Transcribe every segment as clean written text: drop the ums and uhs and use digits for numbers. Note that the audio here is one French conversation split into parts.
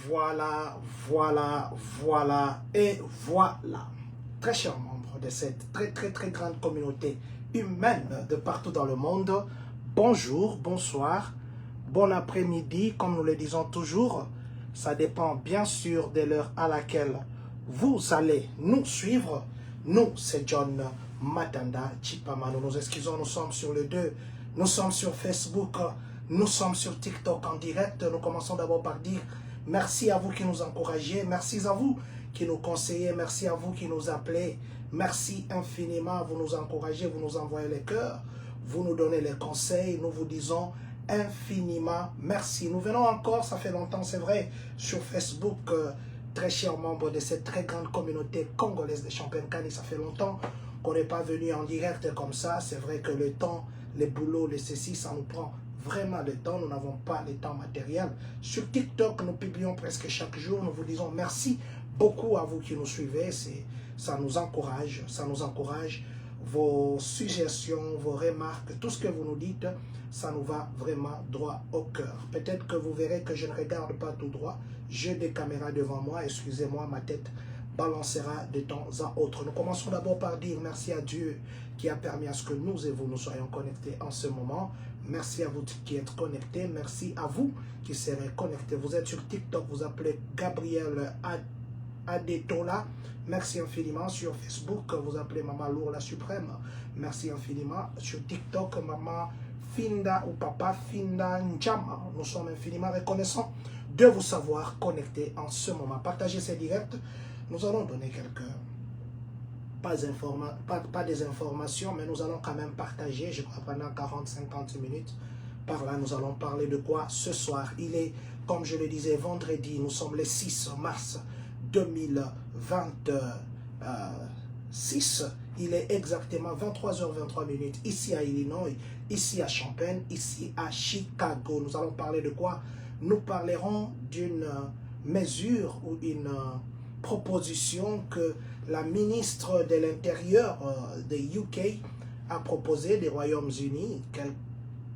Voilà, voilà, voilà et voilà. Très chers membres de cette très grande communauté humaine de partout dans le monde, bonjour, bonsoir, bon après-midi, comme nous le disons toujours. Ça dépend bien sûr de l'heure à laquelle vous allez nous suivre. Nous, c'est John Matanda Chipama. Nous nous excusons, nous sommes sur le 2, nous sommes sur Facebook, nous sommes sur TikTok en direct. Nous commençons d'abord par dire merci à vous qui nous encouragez, merci à vous qui nous conseillez, merci à vous qui nous appelez, merci infiniment, vous nous encouragez, vous nous envoyez les cœurs, vous nous donnez les conseils, nous vous disons infiniment merci. Nous venons encore, ça fait longtemps c'est vrai, sur Facebook, très chers membres de cette très grande communauté congolaise de Champagne-Kani, ça fait longtemps qu'on n'est pas venu en direct comme ça. C'est vrai que le temps, les boulots, les ceci, ça nous prend vraiment le temps. Nous n'avons pas le temps matériel. Sur TikTok, nous publions presque chaque jour. Nous vous disons merci beaucoup à vous qui nous suivez. Ça nous encourage, ça nous encourage. Vos suggestions, vos remarques, tout ce que vous nous dites, ça nous va vraiment droit au cœur. Peut-être que vous verrez que je ne regarde pas tout droit. J'ai des caméras devant moi, excusez-moi, ma tête balancera de temps à autre. Nous commençons d'abord par dire merci à Dieu qui a permis à ce que nous et vous nous soyons connectés en ce moment. Merci à vous qui êtes connectés. Merci à vous qui serez connectés. Vous êtes sur TikTok, vous appelez Gabriel Adetola. Merci infiniment. Sur Facebook, vous appelez Maman Lour la Suprême. Merci infiniment. Sur TikTok, Maman Finda ou Papa Finda Njama. Nous sommes infiniment reconnaissants de vous savoir connectés en ce moment. Partagez ces directs. Nous allons donner quelques, pas des informations, mais nous allons quand même partager, je crois, pendant 40-50 minutes. Par là, nous allons parler de quoi ce soir. Il est, comme je le disais, vendredi, nous sommes le 6 mars 2026. Il est exactement 23h23 ici à Illinois, ici à Champaign, ici à Chicago. Nous allons parler de quoi? Nous parlerons d'une mesure ou une proposition que la ministre de l'Intérieur des UK a proposée des Royaumes-Unis.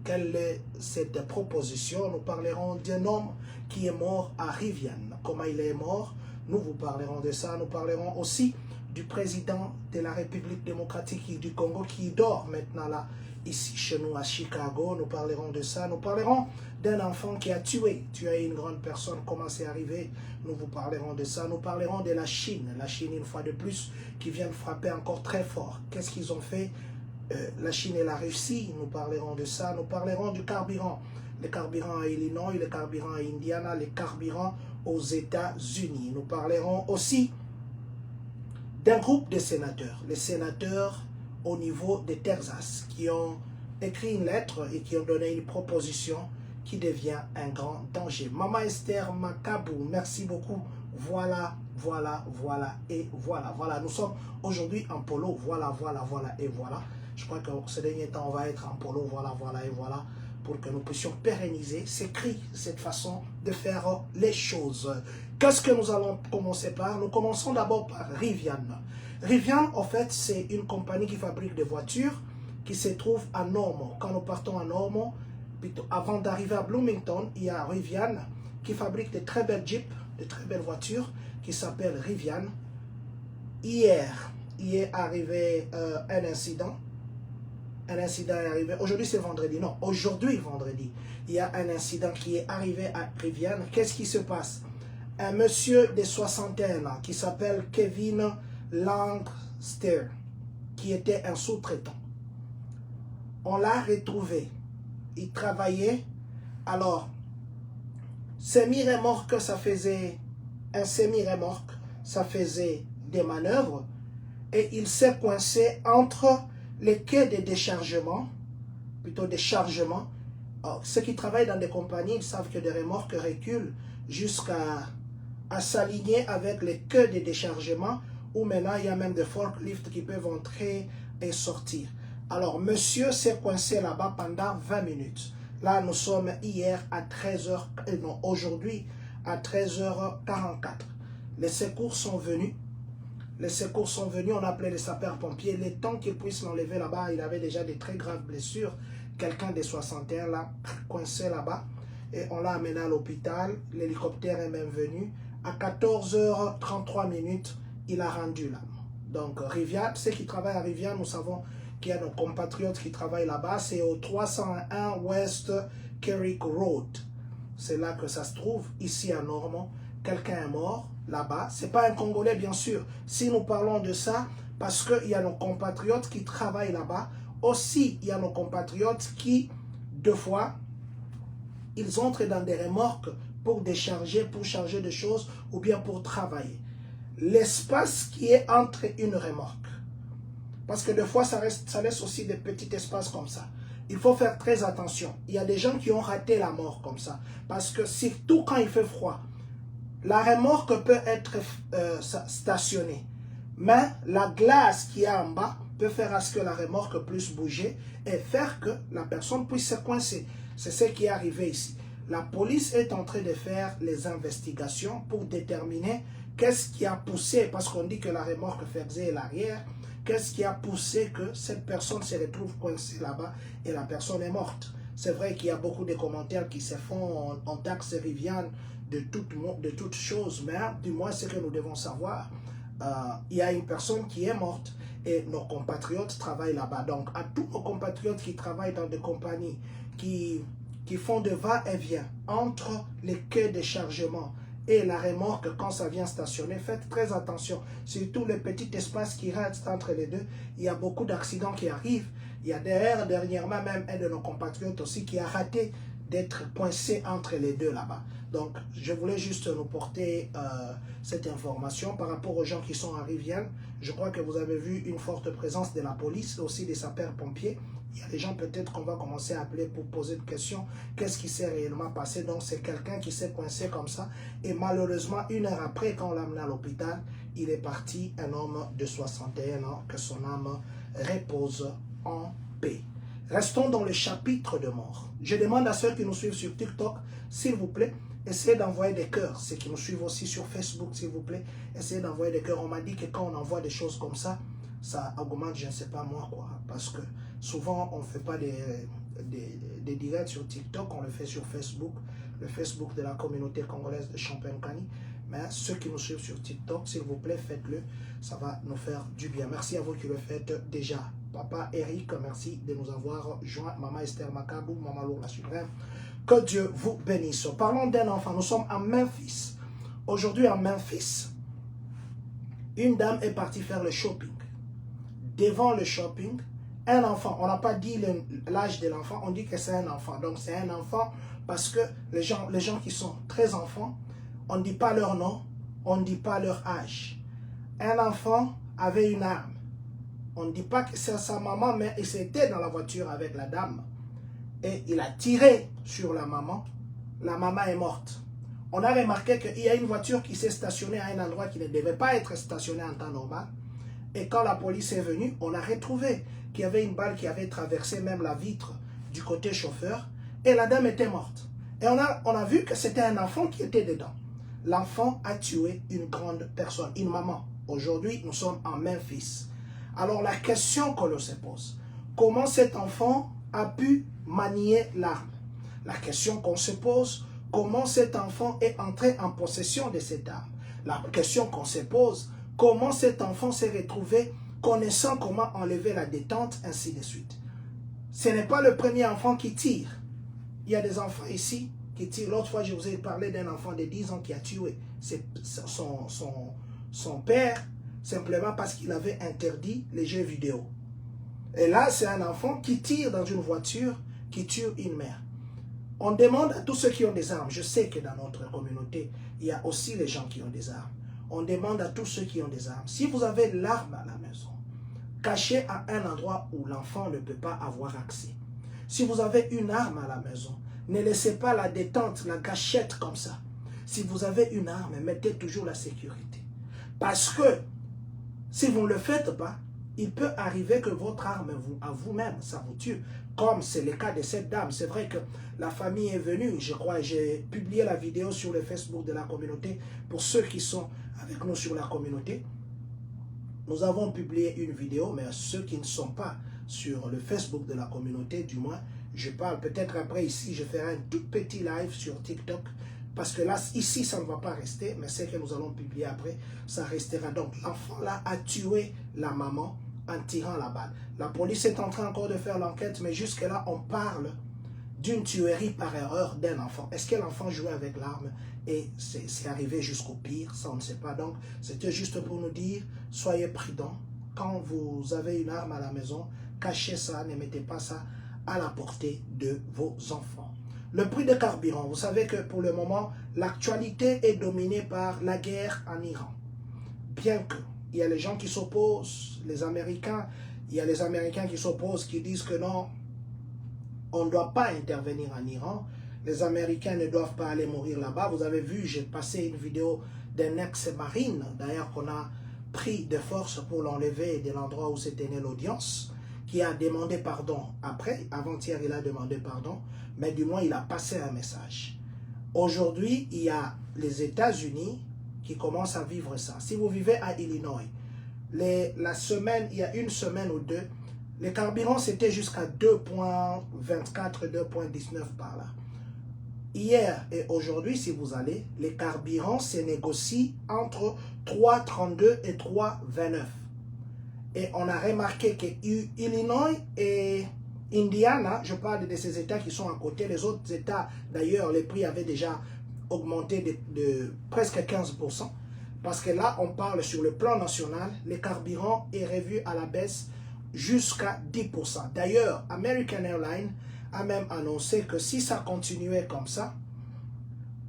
Quelle est cette proposition? Nous parlerons d'un homme qui est mort à Riviane. Comment il est mort? Nous vous parlerons de ça. Nous parlerons aussi du président de la République démocratique du Congo qui dort maintenant là, ici chez nous à Chicago. Nous parlerons de ça. Nous parlerons d'un enfant qui a tué une grande personne. Comment c'est arrivé? Nous vous parlerons de ça. Nous parlerons de la Chine. La Chine, une fois de plus, qui vient de frapper encore très fort. Qu'est-ce qu'ils ont fait? La Chine et la Russie, nous parlerons de ça. Nous parlerons du carburant. Le carburant à Illinois, le carburant à Indiana, le carburant aux États-Unis. Nous parlerons aussi d'un groupe de sénateurs. Les sénateurs au niveau de Texas qui ont écrit une lettre et qui ont donné une proposition qui devient un grand danger. Maman Esther Makabou, merci beaucoup. Voilà, voilà, voilà et voilà. Voilà, nous sommes aujourd'hui en polo. Voilà, voilà, voilà et voilà. Je crois que ce dernier temps, on va être en polo. Voilà, voilà et voilà. Pour que nous puissions pérenniser cette façon de faire les choses. Qu'est-ce que nous allons commencer par? Nous commençons d'abord par Riviane. Riviane, en fait, c'est une compagnie qui fabrique des voitures qui se trouve à Normo. Quand nous partons à Normo, avant d'arriver à Bloomington, il y a Riviane qui fabrique de très belles Jeeps, de très belles voitures qui s'appellent Riviane. Hier, il est arrivé un incident. Un incident est arrivé. Aujourd'hui, c'est vendredi. Non, aujourd'hui, vendredi, il y a un incident qui est arrivé à Riviane. Qu'est-ce qui se passe? Un monsieur de soixantaine qui s'appelle Kevin Langster, qui était un sous-traitant. On l'a retrouvé. Il travaillait. Alors, semi-remorque, ça faisait un semi-remorque, ça faisait des manœuvres et il s'est coincé entre les quais de déchargement, plutôt des chargements. Ceux qui travaillent dans des compagnies, ils savent que des remorques reculent jusqu'à s'aligner avec les quais de déchargement, où maintenant il y a même des forklifts qui peuvent entrer et sortir. Alors, monsieur s'est coincé là-bas pendant 20 minutes. Là, nous sommes hier à 13h, non, aujourd'hui à 13h44. Les secours sont venus. Les secours sont venus, on a appelé les sapeurs-pompiers. Le temps qu'ils puissent l'enlever là-bas, il avait déjà des très graves blessures. Quelqu'un de 61 là, coincé là-bas. et on l'a amené à l'hôpital. L'hélicoptère est même venu. À 14h33 minutes, il a rendu l'âme. Donc, Rivian, ceux qui travaillent à Rivian, nous savons qu'il y a nos compatriotes qui travaillent là-bas. C'est au 301 West Carrick Road. C'est là que ça se trouve, ici à Normand. Quelqu'un est mort là-bas. Ce n'est pas un Congolais, bien sûr. Si nous parlons de ça, parce qu'il y a nos compatriotes qui travaillent là-bas. Aussi, il y a nos compatriotes qui, deux fois, ils entrent dans des remorques pour décharger, pour charger des choses ou bien pour travailler. L'espace qui est entre une remorque, parce que des fois, ça laisse aussi des petits espaces comme ça. Il faut faire très attention. Il y a des gens qui ont raté la mort comme ça. Parce que surtout quand il fait froid, la remorque peut être stationnée. Mais la glace qui est en bas peut faire à ce que la remorque puisse bouger et faire que la personne puisse se coincer. C'est ce qui est arrivé ici. La police est en train de faire les investigations pour déterminer qu'est-ce qui a poussé, parce qu'on dit que la remorque faisait l'arrière, qu'est-ce qui a poussé que cette personne se retrouve coincée là-bas et la personne est morte. C'est vrai qu'il y a beaucoup de commentaires qui se font en taxe Rivian de toutes choses, mais du moins ce que nous devons savoir, il y a une personne qui est morte et nos compatriotes travaillent là-bas. Donc à tous nos compatriotes qui travaillent dans des compagnies qui font de va-et-vient entre les quais de chargement et la remorque quand ça vient stationner, faites très attention. Surtout le petit espace qui reste entre les deux, il y a beaucoup d'accidents qui arrivent. Il y a dernièrement même un de nos compatriotes aussi qui a raté d'être coincé entre les deux là-bas. Donc, je voulais juste nous porter cette information par rapport aux gens qui sont à Rivian. Je crois que vous avez vu une forte présence de la police, aussi des sapeurs-pompiers. Il y a des gens peut-être qu'on va commencer à appeler pour poser une question. Qu'est-ce qui s'est réellement passé? Donc, c'est quelqu'un qui s'est coincé comme ça. Et malheureusement, une heure après, quand on l'a amené à l'hôpital, il est parti, un homme de 61 ans, que son âme repose en paix. Restons dans le chapitre de mort. Je demande à ceux qui nous suivent sur TikTok, s'il vous plaît, essayez d'envoyer des cœurs. Ceux qui nous suivent aussi sur Facebook, s'il vous plaît, essayez d'envoyer des cœurs. On m'a dit que quand on envoie des choses comme ça augmente, je ne sais pas moi quoi. Parce que souvent, on ne fait pas des directs sur TikTok, on le fait sur Facebook, le Facebook de la communauté congolaise de Champagne-Kani. Mais ceux qui nous suivent sur TikTok, s'il vous plaît, faites-le. Ça va nous faire du bien. Merci à vous qui le faites déjà. Papa Eric, merci de nous avoir joint. Maman Esther Makabou, Maman Lourla Suprême. Que Dieu vous bénisse. Parlons d'un enfant. Nous sommes à Memphis. Aujourd'hui à Memphis, une dame est partie faire le shopping. Devant le shopping, un enfant, on n'a pas dit l'âge de l'enfant, on dit que c'est un enfant. Donc c'est un enfant parce que les gens qui sont très enfants, on ne dit pas leur nom, on ne dit pas leur âge. Un enfant avait une arme. On ne dit pas que c'est sa maman, mais il était dans la voiture avec la dame. Et il a tiré sur la maman. La maman est morte. On a remarqué qu'il y a une voiture qui s'est stationnée à un endroit qui ne devait pas être stationnée en temps normal. Et quand la police est venue, on a retrouvé qu'il y avait une balle qui avait traversé même la vitre du côté chauffeur. Et la dame était morte. Et on a vu que c'était un enfant qui était dedans. L'enfant a tué une grande personne, une maman. Aujourd'hui, nous sommes en Memphis. Alors la question qu'on se pose, comment cet enfant a pu manier l'arme? La question qu'on se pose, comment cet enfant est entré en possession de cette arme? La question qu'on se pose, comment cet enfant s'est retrouvé connaissant comment enlever la détente, ainsi de suite. Ce n'est pas le premier enfant qui tire. Il y a des enfants ici qui tirent. L'autre fois, je vous ai parlé d'un enfant de 10 ans qui a tué son père, simplement parce qu'il avait interdit les jeux vidéo. Et là, c'est un enfant qui tire dans une voiture, qui tue une mère. On demande à tous ceux qui ont des armes. Je sais que dans notre communauté, il y a aussi les gens qui ont des armes. On demande à tous ceux qui ont des armes. Si vous avez l'arme à la maison, cachez à un endroit où l'enfant ne peut pas avoir accès. Si vous avez une arme à la maison, ne laissez pas la détente, la gâchette comme ça. Si vous avez une arme, mettez toujours la sécurité. Parce que si vous ne le faites pas, il peut arriver que votre arme, à vous-même, ça vous tue. Comme c'est le cas de cette dame. C'est vrai que la famille est venue, je crois, j'ai publié la vidéo sur le Facebook de la communauté. Pour ceux qui sont avec nous sur la communauté, nous avons publié une vidéo, mais ceux qui ne sont pas sur le Facebook de la communauté, du moins, je parle. Peut-être après ici, je ferai un tout petit live sur TikTok. Parce que là, ici, ça ne va pas rester. Mais ce que nous allons publier après, ça restera. Donc, l'enfant là a tué la maman en tirant la balle. La police est en train encore de faire l'enquête. Mais jusque-là, on parle d'une tuerie par erreur d'un enfant. Est-ce que l'enfant jouait avec l'arme et c'est arrivé jusqu'au pire? Ça, on ne sait pas. Donc, c'était juste pour nous dire, soyez prudents. Quand vous avez une arme à la maison, cachez ça, ne mettez pas ça à la portée de vos enfants. Le prix de carburant, vous savez que pour le moment, l'actualité est dominée par la guerre en Iran. Bien que, il y a les gens qui s'opposent, les Américains, il y a les Américains qui s'opposent, qui disent que non, on ne doit pas intervenir en Iran. Les Américains ne doivent pas aller mourir là-bas. Vous avez vu, j'ai passé une vidéo d'un ex-marine, d'ailleurs qu'on a pris de force pour l'enlever de l'endroit où s'était née l'audience, qui a demandé pardon après. Avant-hier, il a demandé pardon, mais du moins, il a passé un message. Aujourd'hui, il y a les États-Unis qui commencent à vivre ça. Si vous vivez à Illinois, la semaine, il y a une semaine ou deux, les carburants, c'était jusqu'à 2,24, 2,19 par là. Hier et aujourd'hui, si vous allez, les carburants se négocient entre 3,32 et 3,29. Et on a remarqué que Illinois et Indiana, je parle de ces États qui sont à côté, les autres États, d'ailleurs, les prix avaient déjà augmenté de presque 15%. Parce que là, on parle sur le plan national, les carburants est revu à la baisse jusqu'à 10%. D'ailleurs, American Airlines a même annoncé que si ça continuait comme ça,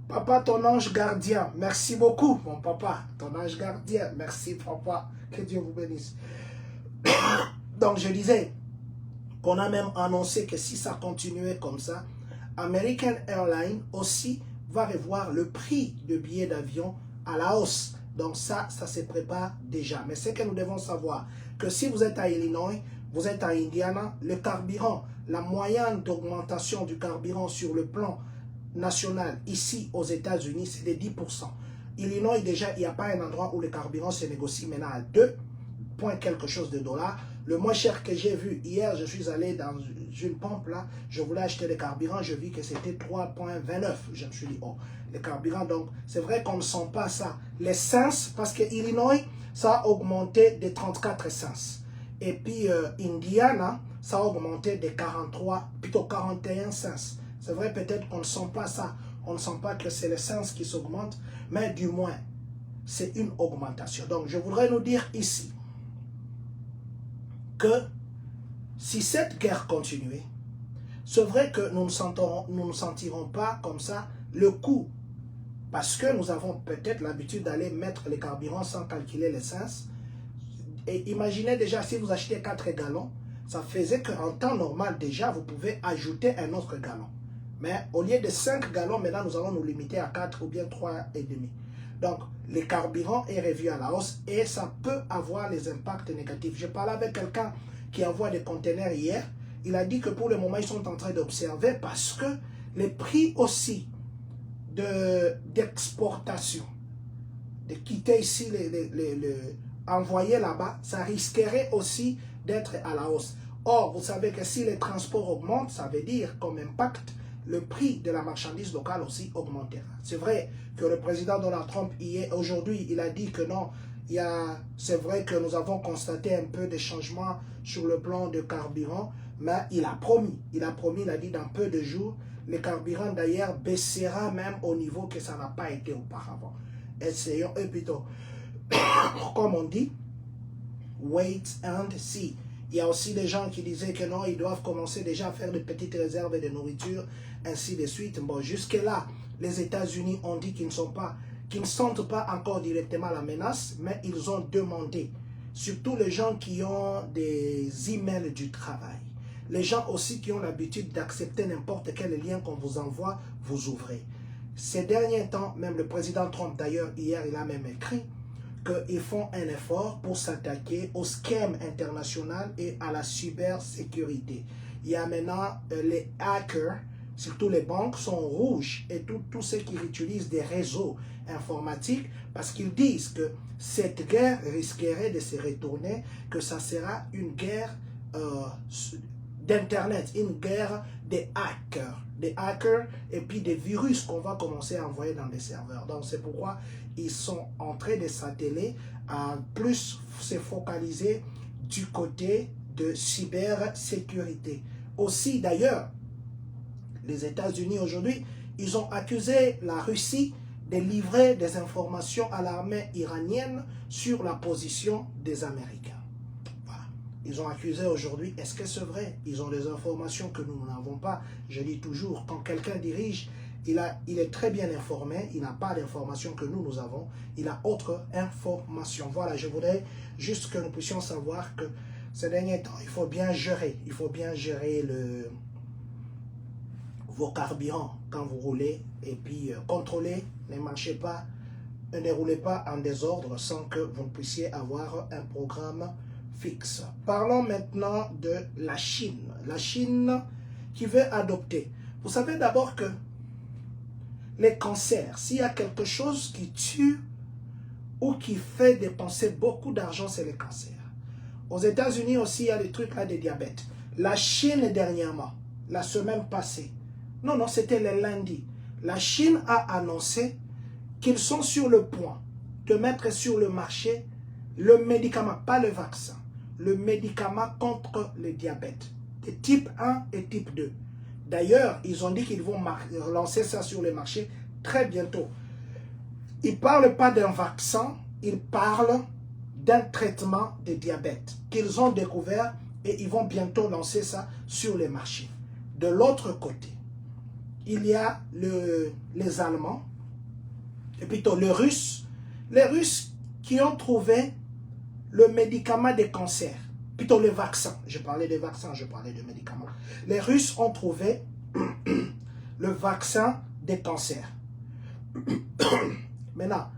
papa, ton ange gardien, merci beaucoup, mon papa, ton ange gardien, merci papa, que Dieu vous bénisse. Donc, je disais qu'on a même annoncé que si ça continuait comme ça, American Airlines aussi va revoir le prix de billets d'avion à la hausse. Donc ça se prépare déjà. Mais c'est que nous devons savoir que si vous êtes à Illinois, vous êtes à Indiana, le carburant, la moyenne d'augmentation du carburant sur le plan national ici aux États-Unis, c'est de 10%. Illinois, déjà, il n'y a pas un endroit où le carburant se négocie maintenant à 2 points quelque chose de dollars. Le moins cher que j'ai vu hier, je suis allé dans une pompe là, je voulais acheter le carburant, je vis que c'était 3,29. Je me suis dit, oh, le carburant, donc c'est vrai qu'on ne sent pas ça. L'essence, parce que Illinois, ça a augmenté de 34 cents. Et puis Indiana, ça a augmenté de 43, plutôt 41 cents. C'est vrai, peut-être qu'on ne sent pas ça. On ne sent pas que c'est l'essence qui s'augmente, mais du moins, c'est une augmentation. Donc, je voudrais nous dire ici que si cette guerre continuait, c'est vrai que nous ne sentirons pas comme ça le coût. Parce que nous avons peut-être l'habitude d'aller mettre les carburants sans calculer l'essence. Et imaginez déjà, si vous achetez 4 gallons, ça faisait qu'en temps normal, déjà, vous pouvez ajouter un autre gallon. Mais au lieu de 5 gallons, maintenant, nous allons nous limiter à 4 ou bien 3,5. Donc, le carburant est revu à la hausse et ça peut avoir des impacts négatifs. Je parlais avec quelqu'un qui envoie des conteneurs hier. Il a dit que pour le moment, ils sont en train d'observer parce que les prix aussi d'exportation, de quitter ici, envoyer là-bas, ça risquerait aussi d'être à la hausse. Or, vous savez que si les transports augmentent, ça veut dire comme impact, le prix de la marchandise locale aussi augmentera. C'est vrai que le président Donald Trump, aujourd'hui, il a dit que non, c'est vrai que nous avons constaté un peu de changements sur le plan de carburant, mais il a promis, il a dit dans peu de jours, le carburant d'ailleurs baissera même au niveau que ça n'a pas été auparavant. Essayons, et plutôt, comme on dit, wait and see. Il y a aussi des gens qui disaient que non, ils doivent commencer déjà à faire de petites réserves de nourriture, ainsi de suite. Bon, jusque-là, les États-Unis ont dit qu'ils ne sentent pas encore directement la menace, mais ils ont demandé, surtout les gens qui ont des emails du travail, les gens aussi qui ont l'habitude d'accepter n'importe quel lien qu'on vous envoie, vous ouvrez. Ces derniers temps, même le président Trump, d'ailleurs, hier, il a même écrit qu'ils font un effort pour s'attaquer au scam international et à la cybersécurité. Il y a maintenant les hackers, surtout les banques, sont rouges et tous ceux qui utilisent des réseaux informatiques parce qu'ils disent que cette guerre risquerait de se retourner, que ça sera une guerre d'Internet, une guerre des hackers et puis des virus qu'on va commencer à envoyer dans des serveurs. Donc c'est pourquoi ils sont en train de s'atteler à plus se focaliser du côté de cybersécurité. Aussi d'ailleurs, les États-Unis aujourd'hui, ils ont accusé la Russie de livrer des informations à l'armée iranienne sur la position des Américains. Voilà. Ils ont accusé aujourd'hui, est-ce que c'est vrai? Ils ont des informations que nous n'avons pas. Je dis toujours, quand quelqu'un dirige, il est très bien informé, il n'a pas d'informations que nous avons, il a autre information. Voilà, je voudrais juste que nous puissions savoir que ces derniers temps, il faut bien gérer vos carburants quand vous roulez et puis contrôlez, ne marchez pas, ne roulez pas en désordre sans que vous ne puissiez avoir un programme fixe. Parlons maintenant de la Chine. La Chine qui veut adopter. Vous savez d'abord que les cancers, s'il y a quelque chose qui tue ou qui fait dépenser beaucoup d'argent, c'est les cancers. Aux États-Unis aussi, il y a des trucs là de diabète. La Chine dernièrement, la semaine passée, non, c'était le lundi, la Chine a annoncé qu'ils sont sur le point de mettre sur le marché le médicament, pas le vaccin, le médicament contre le diabète, de type 1 et type 2. D'ailleurs, ils ont dit qu'ils vont lancer ça sur le marché très bientôt. Ils ne parlent pas d'un vaccin, ils parlent d'un traitement de diabète qu'ils ont découvert et ils vont bientôt lancer ça sur les marchés. De l'autre côté, il y a les Allemands, et plutôt les Russes qui ont trouvé le médicament des cancers, plutôt le vaccin. Je parlais de vaccins, je parlais de médicaments. Les Russes ont trouvé le vaccin des cancers. Maintenant,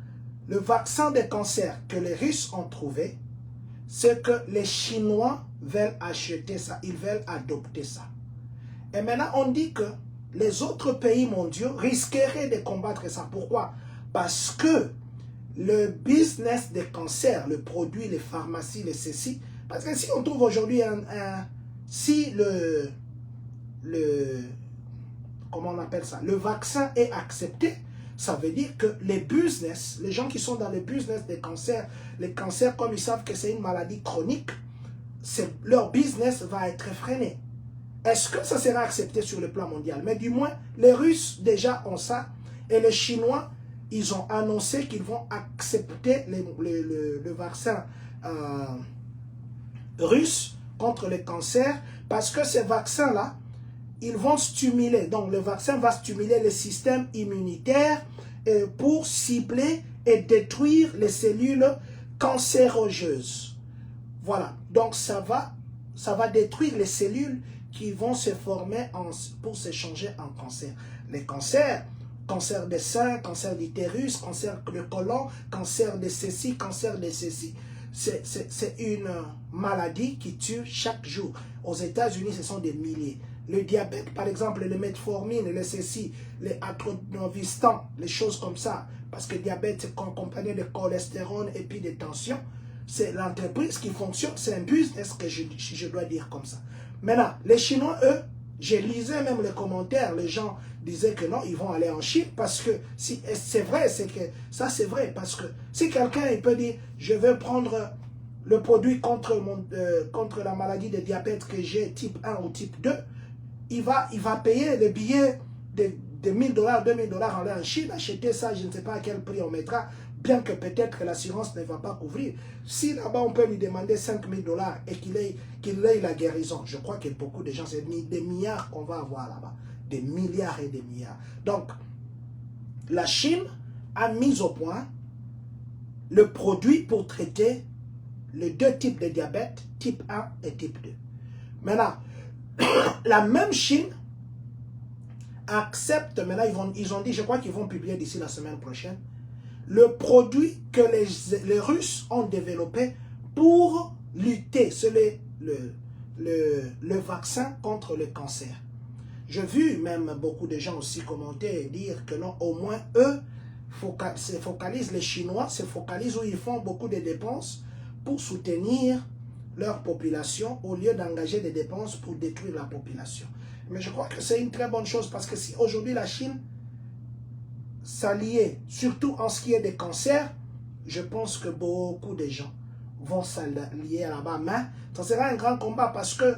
le vaccin des cancers que les Russes ont trouvé, c'est que les Chinois veulent acheter ça, ils veulent adopter ça. Et maintenant, on dit que les autres pays mondiaux risqueraient de combattre ça. Pourquoi? Parce que le business des cancers, le produit, les pharmacies, les ceci, parce que si on trouve aujourd'hui si comment on appelle ça, le vaccin est accepté, ça veut dire que les business, les gens qui sont dans le business des cancers, les cancers, comme ils savent que c'est une maladie chronique, leur business va être freiné. Est-ce que ça sera accepté sur le plan mondial? Mais du moins, les Russes déjà ont ça, et les Chinois, ils ont annoncé qu'ils vont accepter le vaccin russe contre le cancer, parce que ces vaccins-là, ils vont stimuler, donc le vaccin va stimuler le système immunitaire pour cibler et détruire les cellules cancérogeuses. Voilà, donc ça va détruire les cellules qui vont se former pour se changer en cancer. Les cancers, cancer des seins, cancer d'utérus, cancer de côlon, cancer de ceci, cancer de ceci. C'est une maladie qui tue chaque jour. Aux États-Unis, ce sont des milliers. Le diabète, par exemple, le metformine, le ceci, les atronovistan, les choses comme ça. Parce que le diabète, c'est accompagné de cholestérol et puis de tension. C'est l'entreprise qui fonctionne, c'est un business que je dois dire comme ça. Maintenant, les Chinois, eux, j'ai lisé même les commentaires, les gens disaient que non, ils vont aller en Chine parce que si c'est vrai, c'est que ça c'est vrai. Parce que si quelqu'un il peut dire, je vais prendre le produit contre la maladie de diabète que j'ai type 1 ou type 2, il va payer le billet de $1000, $2000 en aller en Chine, acheter ça, je ne sais pas à quel prix on mettra, bien que peut-être que l'assurance ne va pas couvrir. Si là-bas on peut lui demander $5000 et qu'il ait la guérison, je crois que beaucoup de gens, c'est des milliards qu'on va avoir là-bas, des milliards et des milliards. Donc, la Chine a mis au point le produit pour traiter les deux types de diabète, type 1 et type 2. Maintenant, la même Chine accepte, maintenant ils ont dit, je crois qu'ils vont publier d'ici la semaine prochaine, le produit que les Russes ont développé pour lutter sur le vaccin contre le cancer. J'ai vu même beaucoup de gens aussi commenter et dire que non, au moins eux se focalisent, les Chinois se focalisent où ils font beaucoup de dépenses pour soutenir leur population au lieu d'engager des dépenses pour détruire la population. Mais je crois que c'est une très bonne chose parce que si aujourd'hui la Chine s'allier, surtout en ce qui est des cancers, je pense que beaucoup de gens vont s'allier là-bas. Mais ça sera un grand combat parce que,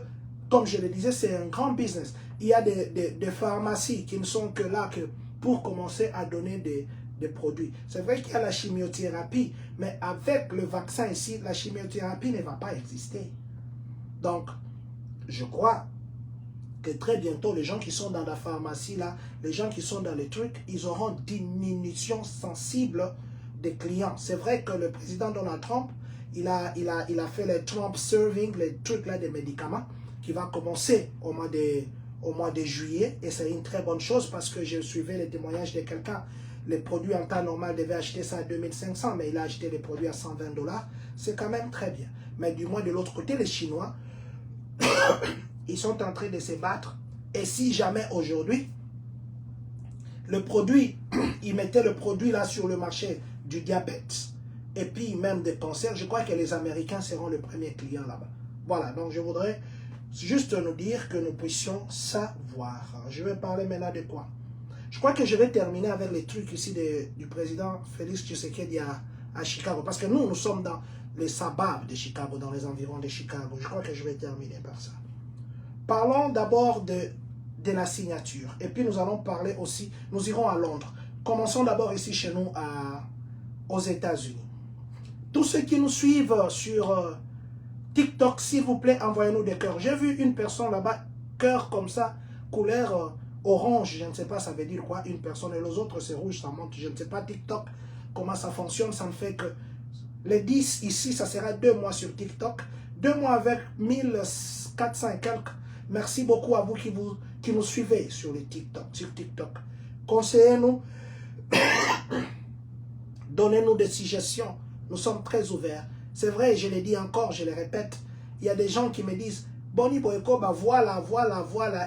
comme je le disais, c'est un grand business. Il y a des pharmacies qui ne sont que là que pour commencer à donner des produits. C'est vrai qu'il y a la chimiothérapie, mais avec le vaccin ici, la chimiothérapie ne va pas exister. Donc, je crois que très bientôt, les gens qui sont dans la pharmacie, là, les gens qui sont dans les trucs, ils auront une diminution sensible des clients. C'est vrai que le président Donald Trump, il a fait les Trump Serving, les trucs là des médicaments, qui va commencer au mois de juillet. Et c'est une très bonne chose parce que je suivais les témoignages de quelqu'un. Les produits en temps normal devaient acheter ça à 2500, mais il a acheté les produits à 120 $. C'est quand même très bien. Mais du moins de l'autre côté, les Chinois, ils sont en train de se battre. Et si jamais aujourd'hui, le produit, ils mettaient le produit là sur le marché du diabète et puis même des cancers, je crois que les Américains seront le premier client là-bas. Voilà, donc je voudrais juste nous dire que nous puissions savoir. Je vais parler maintenant de quoi? Je crois que je vais terminer avec les trucs ici du président Félix Tshisekedi à Chicago. Parce que nous sommes dans les suburbs de Chicago, dans les environs de Chicago. Je crois que je vais terminer par ça. Parlons d'abord de la signature. Et puis nous allons parler aussi, nous irons à Londres. Commençons d'abord ici chez nous aux États-Unis. Tous ceux qui nous suivent sur TikTok, s'il vous plaît, envoyez-nous des cœurs. J'ai vu une personne là-bas, cœur comme ça, couleur orange, je ne sais pas ça veut dire quoi, une personne, et les autres c'est rouge, ça monte, je ne sais pas TikTok, comment ça fonctionne, ça me fait que les 10 ici, ça sera 2 mois sur TikTok, 2 mois avec 1400 et quelques. Merci beaucoup à vous qui nous suivez sur TikTok. Conseillez-nous, donnez-nous des suggestions, nous sommes très ouverts. C'est vrai, je l'ai dit encore, je le répète, il y a des gens qui me disent, Boni Boyko, bah voilà,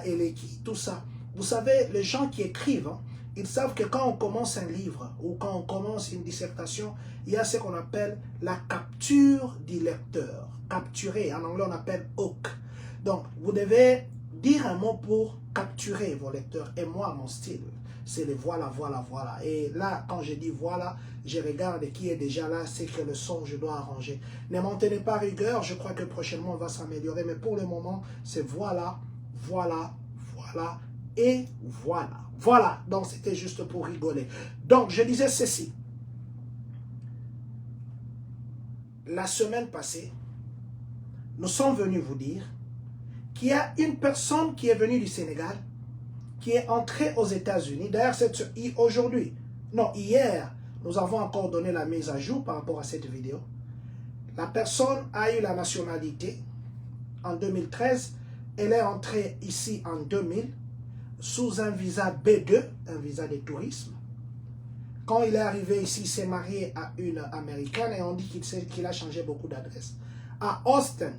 et les qui, tout ça. Vous savez, les gens qui écrivent, hein, ils savent que quand on commence un livre ou quand on commence une dissertation, il y a ce qu'on appelle la capture du lecteur. Capturer, en anglais on appelle hook. Donc, vous devez dire un mot pour capturer vos lecteurs. Et moi, mon style, c'est le voilà. Et là, quand je dis voilà, je regarde qui est déjà là, c'est que le son, je dois arranger. Ne m'en tenez pas rigueur, je crois que prochainement, on va s'améliorer. Mais pour le moment, c'est voilà, et voilà. Voilà, donc c'était juste pour rigoler. Donc, je disais ceci. La semaine passée, nous sommes venus vous dire qu'il y a une personne qui est venue du Sénégal, qui est entrée aux États-Unis. D'ailleurs, aujourd'hui, non, hier, nous avons encore donné la mise à jour par rapport à cette vidéo. La personne a eu la nationalité en 2013. Elle est entrée ici en 2000 sous un visa B2, un visa de tourisme. Quand il est arrivé ici, il s'est marié à une Américaine et on dit qu'il a changé beaucoup d'adresses. À Austin,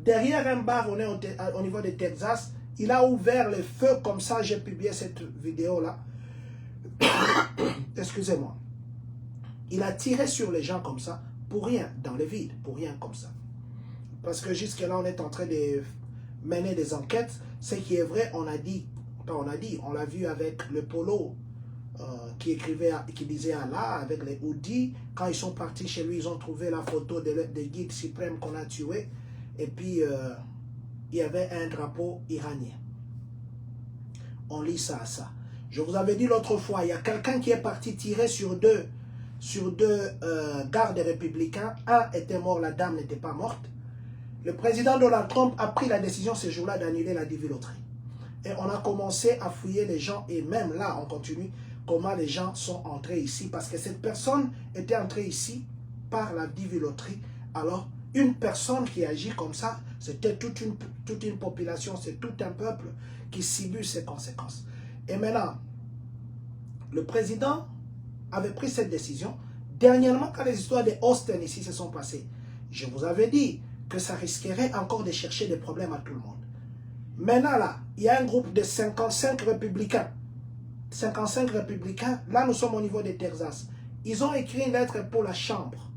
derrière un bar, on est au niveau de Texas, il a ouvert le feu comme ça, j'ai publié cette vidéo-là. Excusez-moi. Il a tiré sur les gens comme ça, pour rien, dans le vide, pour rien comme ça. Parce que jusque-là, on est en train de mener des enquêtes. Ce qui est vrai, on l'a vu avec le polo qui disait Allah, avec les hoodies. Quand ils sont partis chez lui, ils ont trouvé la photo des guides suprêmes qu'on a tués. Et puis, il y avait un drapeau iranien. On lit ça à ça. Je vous avais dit l'autre fois, il y a quelqu'un qui est parti tirer sur deux gardes républicains. Un était mort, la dame n'était pas morte. Le président Donald Trump a pris la décision ce jour-là d'annuler la diviloterie. Et on a commencé à fouiller les gens, et même là, on continue, comment les gens sont entrés ici. Parce que cette personne était entrée ici par la diviloterie. Alors, une personne qui agit comme ça, c'était toute une population, c'est tout un peuple qui subit ses conséquences. Et maintenant, le président avait pris cette décision. Dernièrement, quand les histoires de Austin ici se sont passées, je vous avais dit que ça risquerait encore de chercher des problèmes à tout le monde. Maintenant, là, il y a un groupe de 55 républicains. 55 républicains, là nous sommes au niveau des Texas. Ils ont écrit une lettre pour la Chambre.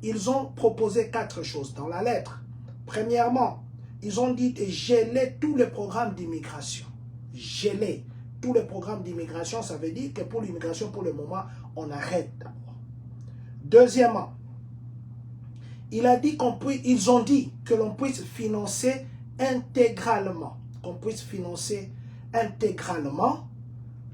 Ils ont proposé 4 choses dans la lettre. Premièrement, ils ont dit de geler tous les programmes d'immigration. Geler tous les programmes d'immigration, ça veut dire que pour l'immigration, pour le moment, on arrête d'abord. Deuxièmement, ils ont dit que l'on puisse financer intégralement,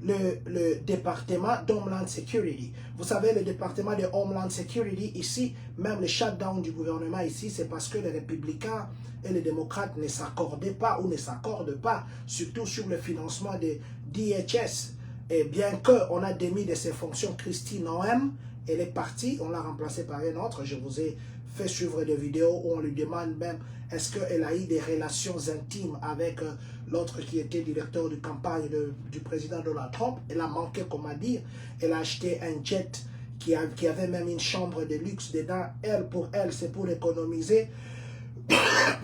le département d'Homeland Security. Vous savez, le département de Homeland Security ici, même le shutdown du gouvernement ici, c'est parce que les républicains et les démocrates ne s'accordaient pas ou ne s'accordent pas, surtout sur le financement de DHS. Et bien qu'on a démis de ses fonctions Kristi Noem, elle est partie, on l'a remplacée par une autre. Je vous ai fait suivre des vidéos où on lui demande même est-ce qu'elle a eu des relations intimes avec l'autre qui était directeur de campagne du président Donald Trump. Elle a manqué, comme à dire. Elle a acheté un jet qui avait même une chambre de luxe dedans. Pour elle, c'est pour économiser.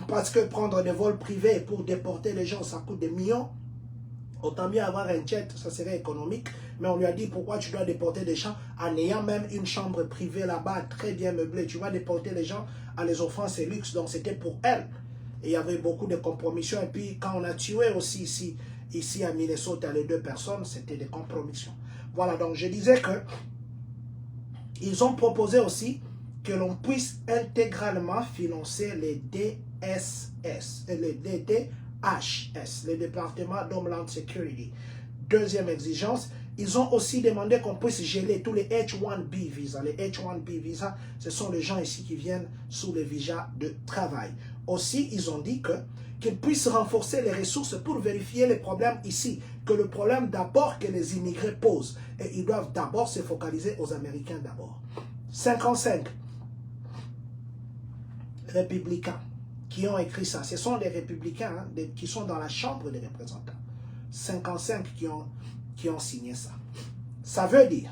Parce que prendre des vols privés pour déporter les gens, ça coûte des millions. Autant mieux avoir un jet, ça serait économique. Mais on lui a dit pourquoi tu dois déporter des gens en ayant même une chambre privée là-bas, très bien meublée. Tu vas déporter les gens à les offrant ces luxes. Donc c'était pour elle. Et il y avait beaucoup de compromissions. Et puis quand on a tué aussi ici à Minnesota les 2 personnes, c'était des compromissions. Voilà, donc je disais que ils ont proposé aussi que l'on puisse intégralement financer les DSS, les DHS, le département d'Homeland Security. Deuxième exigence, ils ont aussi demandé qu'on puisse geler tous les H-1B visas. Les H-1B visas, ce sont les gens ici qui viennent sous le visa de travail. Aussi, ils ont dit qu'ils puissent renforcer les ressources pour vérifier les problèmes ici. Que le problème d'abord que les immigrés posent. Et ils doivent d'abord se focaliser aux Américains d'abord. 55 républicains qui ont écrit ça. Ce sont des républicains qui sont dans la Chambre des représentants. 55 qui ont signé ça. Ça veut dire,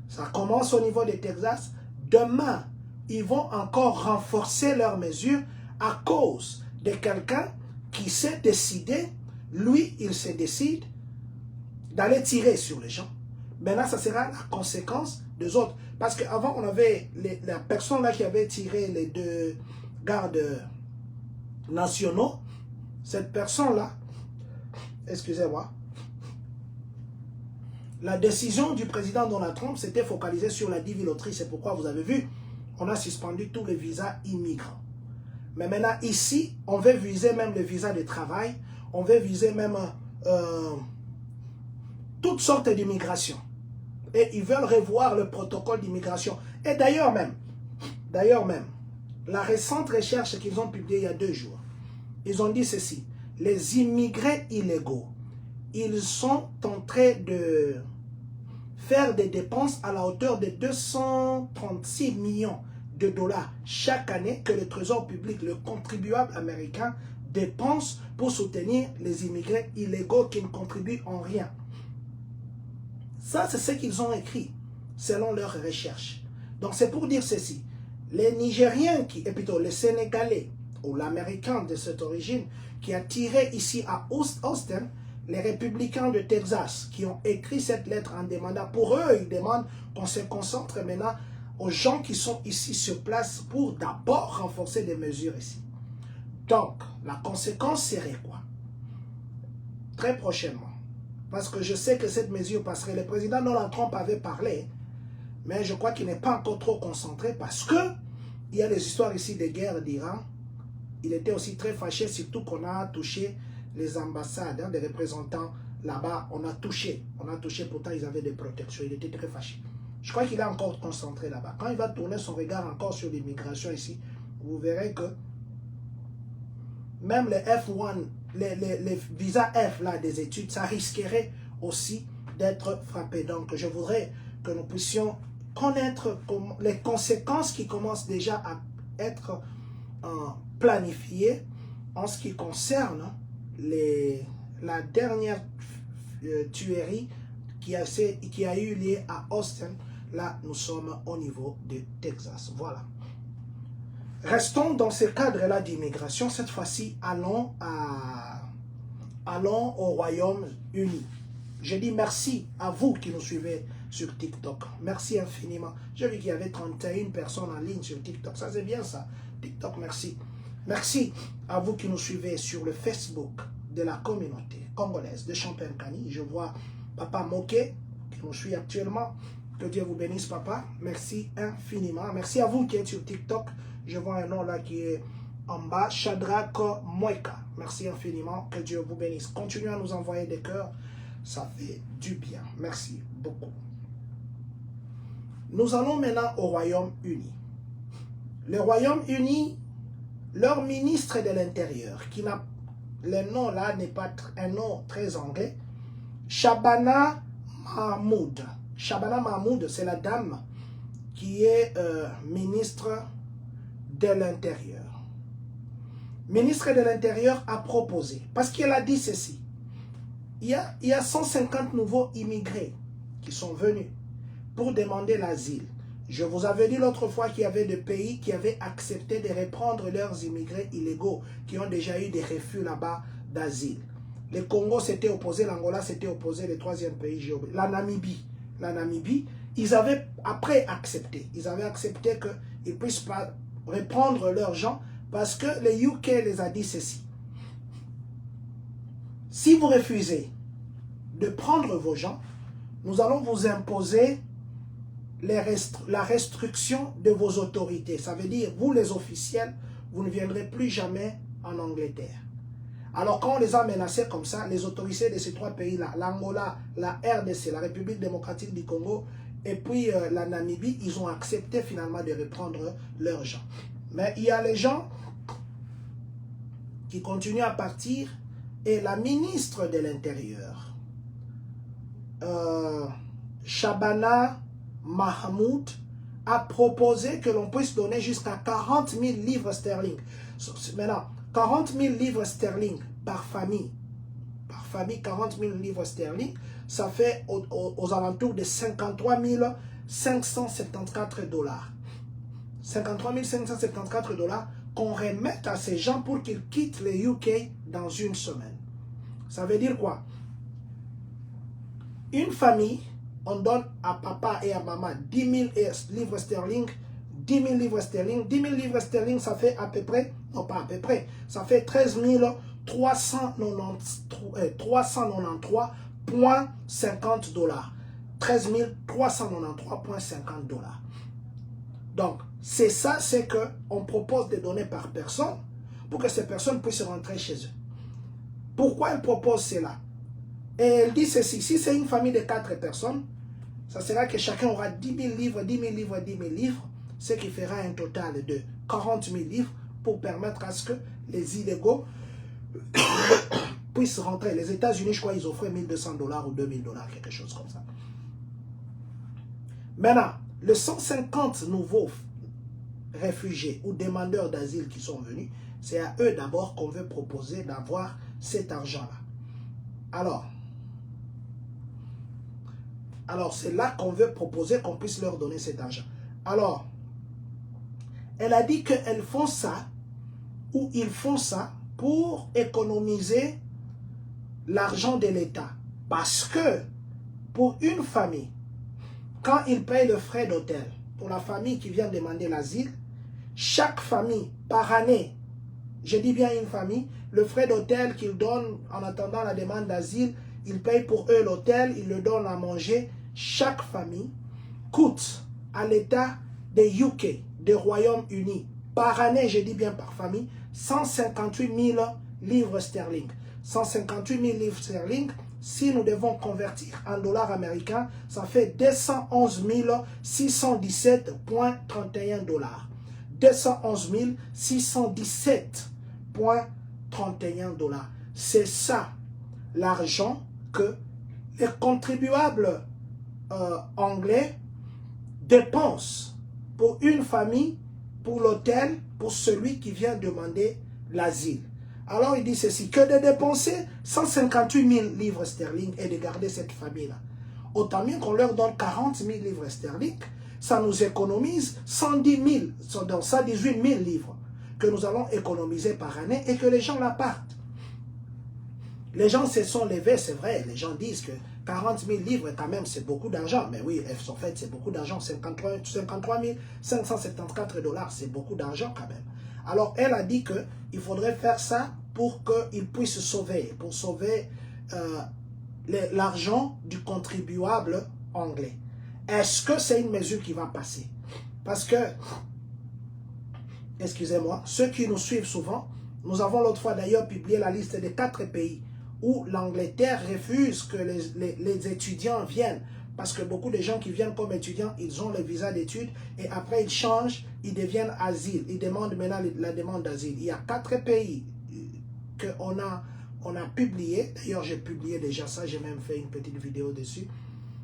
ça commence au niveau du Texas. Demain, ils vont encore renforcer leurs mesures à cause de quelqu'un qui s'est décidé, lui, il se décide d'aller tirer sur les gens. Maintenant, ça sera la conséquence des autres. Parce qu'avant, on avait la personne là qui avait tiré les 2 gardes nationaux. Cette personne-là, excusez-moi, la décision du président Donald Trump s'était focalisée sur la diviloterie. C'est pourquoi vous avez vu, on a suspendu tous les visas immigrants. Mais maintenant, ici, on veut viser même le visa de travail. On veut viser même toutes sortes d'immigration. Et ils veulent revoir le protocole d'immigration. Et d'ailleurs même, la récente recherche qu'ils ont publiée il y a 2 jours, ils ont dit ceci. Les immigrés illégaux, ils sont en train de faire des dépenses à la hauteur de 236 millions de dollars chaque année que le trésor public, le contribuable américain, dépense pour soutenir les immigrés illégaux qui ne contribuent en rien. Ça, c'est ce qu'ils ont écrit selon leurs recherches. Donc, c'est pour dire ceci. Les Nigériens, et plutôt les Sénégalais ou l'Américain de cette origine qui a tiré ici à Austin, les républicains de Texas qui ont écrit cette lettre en demandant, pour eux, ils demandent qu'on se concentre maintenant aux gens qui sont ici sur place pour d'abord renforcer des mesures ici. Donc, la conséquence serait quoi? Très prochainement, parce que je sais que cette mesure passerait. Le président Donald Trump avait parlé, mais je crois qu'il n'est pas encore trop concentré parce que il y a des histoires ici de guerre d'Iran. Il était aussi très fâché, surtout qu'on a touché les ambassades, des représentants là-bas. On a touché, pourtant ils avaient des protections. Il était très fâché. Je crois qu'il est encore concentré là-bas. Quand il va tourner son regard encore sur l'immigration ici, vous verrez que même les F1, les visas F là, des études, ça risquerait aussi d'être frappé. Donc, je voudrais que nous puissions connaître les conséquences qui commencent déjà à être planifiées en ce qui concerne la dernière tuerie qui a eu lieu à Austin. Là, nous sommes au niveau de Texas. Voilà. Restons dans ce cadre-là d'immigration. Cette fois-ci, allons au Royaume-Uni. Je dis merci à vous qui nous suivez sur TikTok. Merci infiniment. J'ai vu qu'il y avait 31 personnes en ligne sur TikTok. Ça, c'est bien ça. TikTok, merci. Merci à vous qui nous suivez sur le Facebook de la communauté congolaise de Champagne-Kani. Je vois Papa Moké qui nous suit actuellement. Que Dieu vous bénisse, Papa. Merci infiniment. Merci à vous qui êtes sur TikTok. Je vois un nom là qui est en bas. Shadrach Moïka. Merci infiniment. Que Dieu vous bénisse. Continuez à nous envoyer des cœurs. Ça fait du bien. Merci beaucoup. Nous allons maintenant au Royaume-Uni. Le Royaume-Uni, leur ministre de l'Intérieur, qui n'a, le nom là n'est pas un nom très anglais, Shabana Mahmoud. Shabana Mahmoud, c'est la dame qui est ministre de l'Intérieur. Ministre de l'Intérieur a proposé, parce qu'elle a dit ceci, il y a 150 nouveaux immigrés qui sont venus pour demander l'asile. Je vous avais dit l'autre fois qu'il y avait des pays qui avaient accepté de reprendre leurs immigrés illégaux, qui ont déjà eu des refus là-bas d'asile. Le Congo s'était opposé, l'Angola s'était opposé, le troisième pays, la Namibie. La Namibie, ils avaient après accepté. Ils avaient accepté qu'ils ne puissent pas reprendre leurs gens parce que le UK les a dit ceci. Si vous refusez de prendre vos gens, nous allons vous imposer la restriction de vos autorités. Ça veut dire, vous les officiels, vous ne viendrez plus jamais en Angleterre. Alors quand on les a menacés comme ça, les autorités de ces trois pays-là, l'Angola, la RDC, la République démocratique du Congo, et puis la Namibie, ils ont accepté finalement de reprendre leurs gens. Mais il y a les gens qui continuent à partir, et la ministre de l'Intérieur, Shabana Mahmoud, a proposé que l'on puisse donner jusqu'à 40 000 livres sterling. Maintenant, 40 000 livres sterling par famille. Par famille, 40 000 livres sterling, ça fait aux alentours de 53 574 dollars. 53 574 dollars qu'on remette à ces gens pour qu'ils quittent le UK dans une semaine. Ça veut dire quoi? Une famille, on donne à papa et à maman 10 000 livres sterling, 10 000 livres sterling. 10 000 livres sterling, ça fait à peu près, non pas à peu près, ça fait 13 393,50 dollars. 13 393,50 dollars. Donc, c'est ça, c'est qu'on propose de donner par personne pour que ces personnes puissent rentrer chez eux. Pourquoi elle propose cela? Et elle dit ceci, si c'est une famille de 4 personnes, ça sera que chacun aura 10 000 livres, 10 000 livres, 10 000 livres, ce qui fera un total de 40 000 livres pour permettre à ce que les illégaux puissent rentrer. Les États-Unis, je crois, ils offraient 1 200 dollars ou 2 000 dollars, quelque chose comme ça. Maintenant, les 150 nouveaux réfugiés ou demandeurs d'asile qui sont venus, c'est à eux d'abord qu'on veut proposer d'avoir cet argent-là. Alors c'est là qu'on veut proposer qu'on puisse leur donner cet argent. Alors, elle a dit qu'elles font ça, ou ils font ça, pour économiser l'argent de l'État. Parce que, pour une famille, quand ils payent le frais d'hôtel, pour la famille qui vient demander l'asile, chaque famille, par année, je dis bien une famille, le frais d'hôtel qu'ils donnent en attendant la demande d'asile, ils payent pour eux l'hôtel, ils le donnent à manger. Chaque famille coûte à l'État des UK, des Royaume-Uni, par année, je dis bien par famille, 158 000 livres sterling. 158 000 livres sterling, si nous devons convertir en dollars américains, ça fait 211 617,31 dollars. 211 617,31 dollars. C'est ça l'argent que les contribuables anglais dépensent pour une famille, pour l'hôtel, pour celui qui vient demander l'asile. Alors il dit ceci, que de dépenser 158 000 livres sterling et de garder cette famille-là. Autant mieux qu'on leur donne 40 000 livres sterling, ça nous économise 118 000 livres que nous allons économiser par année et que les gens la partent. Les gens se sont levés, c'est vrai, les gens disent que 40 000 livres quand même c'est beaucoup d'argent, mais oui, en fait c'est beaucoup d'argent, 53 574 dollars c'est beaucoup d'argent quand même. Alors, elle a dit qu'il faudrait faire ça pour qu'ils puissent sauver, pour sauver l'argent du contribuable anglais. Est-ce que c'est une mesure qui va passer? Parce que, excusez-moi, ceux qui nous suivent souvent, nous avons l'autre fois d'ailleurs publié la liste des 4 pays où l'Angleterre refuse que les étudiants viennent. Parce que beaucoup de gens qui viennent comme étudiants, ils ont le visa d'études et après ils changent, ils deviennent asile. Ils demandent maintenant la demande d'asile. Il y a 4 pays qu'on a publié. D'ailleurs, j'ai publié déjà ça, j'ai même fait une petite vidéo dessus.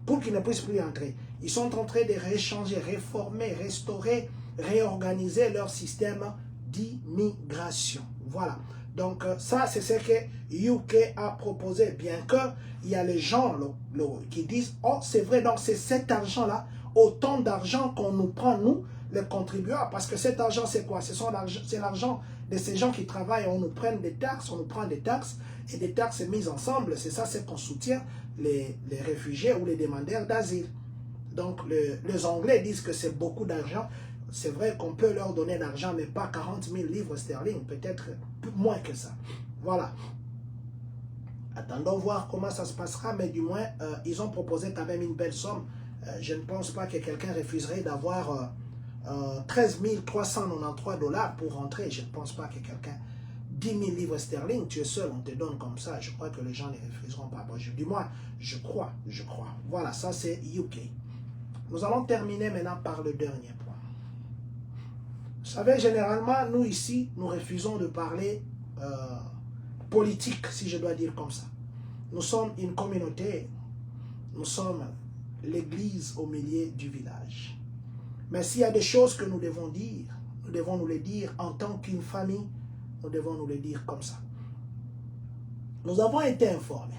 Pour qu'ils ne puissent plus entrer. Ils sont en train de réchanger, réformer, restaurer, réorganiser leur système d'immigration. Voilà. Donc, ça, c'est ce que UK a proposé. Bien qu'il y a les gens qui disent, oh, c'est vrai, donc c'est cet argent-là, autant d'argent qu'on nous prend, nous, les contribuables. Parce que cet argent, c'est quoi? C'est l'argent de ces gens qui travaillent. On nous prend des taxes, on nous prend des taxes, et des taxes mises ensemble. C'est ça, c'est qu'on soutient les réfugiés ou les demandeurs d'asile. Donc, les Anglais disent que c'est beaucoup d'argent. C'est vrai qu'on peut leur donner l'argent, mais pas 40 000 livres sterling, peut-être moins que ça. Voilà. Attendons voir comment ça se passera, mais du moins, ils ont proposé quand même une belle somme. Je ne pense pas que quelqu'un refuserait d'avoir 13 393 $ pour rentrer. Je ne pense pas que quelqu'un... 10 000 livres sterling, tu es seul, on te donne comme ça. Je crois que les gens ne refuseront pas. Bon, du moins, je crois. Voilà, ça c'est UK. Nous allons terminer maintenant par le dernier point. Vous savez, généralement, nous ici, nous refusons de parler politique, si je dois dire comme ça. Nous sommes une communauté, nous sommes l'église au milieu du village. Mais s'il y a des choses que nous devons dire, nous devons nous les dire en tant qu'une famille. Nous devons nous le dire comme ça. Nous avons été informés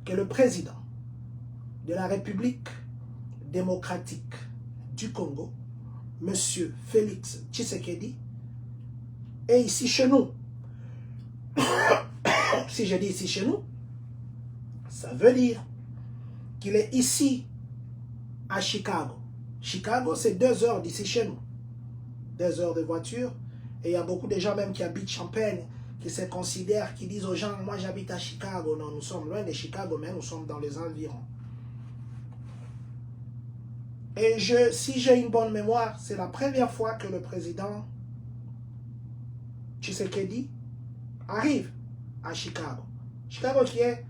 que le président de la République démocratique du Congo, M. Félix Tshisekedi, est ici chez nous. Si je dis ici chez nous, ça veut dire qu'il est ici à Chicago. Chicago, c'est 2 heures d'ici chez nous. 2 heures de voiture. Et il y a beaucoup de gens même qui habitent Champagne, qui se considèrent, qui disent aux gens, moi j'habite à Chicago. Non, nous sommes loin de Chicago, mais nous sommes dans les environs. Et si j'ai une bonne mémoire, c'est la première fois que le président Tshisekedi arrive à Chicago. Chicago qui est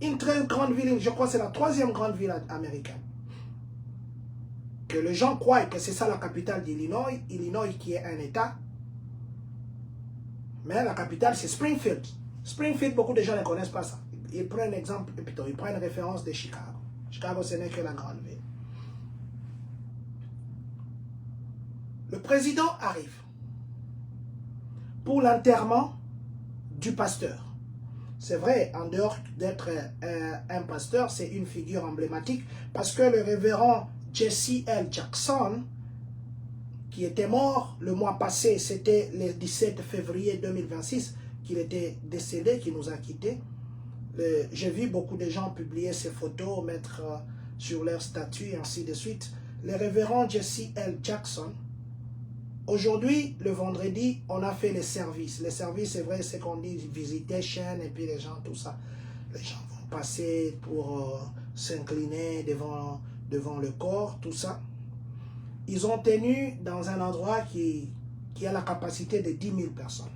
une très grande ville, je crois que c'est la 3e grande ville américaine. Que les gens croient que c'est ça la capitale d'Illinois, Illinois qui est un État. Mais la capitale, c'est Springfield. Springfield, beaucoup de gens ne connaissent pas ça. Ils prennent exemple, plutôt, ils prennent référence de Chicago. Chicago, ce n'est que la grande ville. Le président arrive pour l'enterrement du pasteur. C'est vrai, en dehors d'être un pasteur, c'est une figure emblématique parce que le révérend Jesse L. Jackson, qui était mort le mois passé, c'était le 17 février 2026 qu'il était décédé, qui nous a quittés. J'ai vu beaucoup de gens publier ces photos, mettre sur leur statut et ainsi de suite. Le révérend Jesse L. Jackson, aujourd'hui, le vendredi, on a fait les services. Les services, c'est vrai, c'est qu'on dit visitation et puis les gens, tout ça. Les gens vont passer pour s'incliner devant le corps, tout ça. Ils ont tenu dans un endroit qui a la capacité de 10 000 personnes.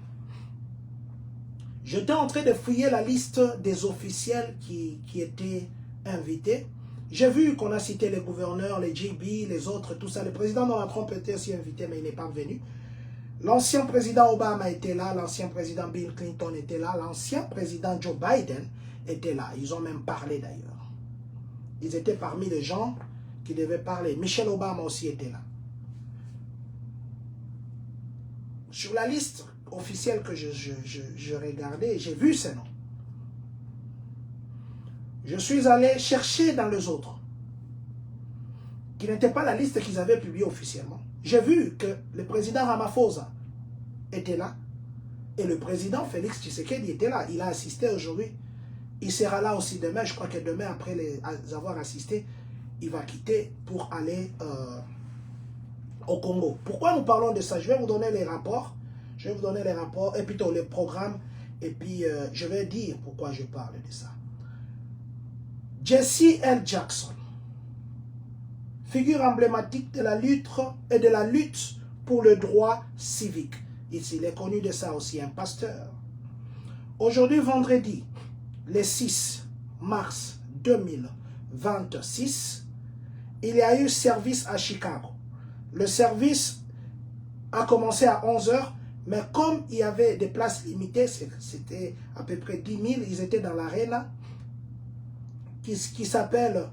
J'étais en train de fouiller la liste des officiels qui étaient invités. J'ai vu qu'on a cité les gouverneurs, les JB, les autres, tout ça. Le président Donald Trump était aussi invité, mais il n'est pas venu. L'ancien président Obama était là, l'ancien président Bill Clinton était là, l'ancien président Joe Biden était là. Ils ont même parlé d'ailleurs. Ils étaient parmi les gens qui devaient parler. Michelle Obama aussi était là. Sur la liste officielle que je regardais, j'ai vu ces noms. Je suis allé chercher dans les autres, qui n'étaient pas la liste qu'ils avaient publiée officiellement. J'ai vu que le président Ramaphosa était là, et le président Félix Tshisekedi était là. Il a assisté aujourd'hui. Il sera là aussi demain. Je crois que demain, après les avoir assisté, il va quitter pour aller au Congo. Pourquoi nous parlons de ça? Je vais vous donner les rapports. Je vais vous donner les rapports, et plutôt les programmes. Et puis, je vais dire pourquoi je parle de ça. Jesse L. Jackson, figure emblématique de la lutte pour le droit civique. Ici, il est connu de ça aussi, un pasteur. Aujourd'hui, vendredi, le 6 mars 2026, il y a eu service à Chicago. Le service a commencé à 11 h, mais comme il y avait des places limitées, c'était à peu près 10 000, ils étaient dans l'arena qui s'appelle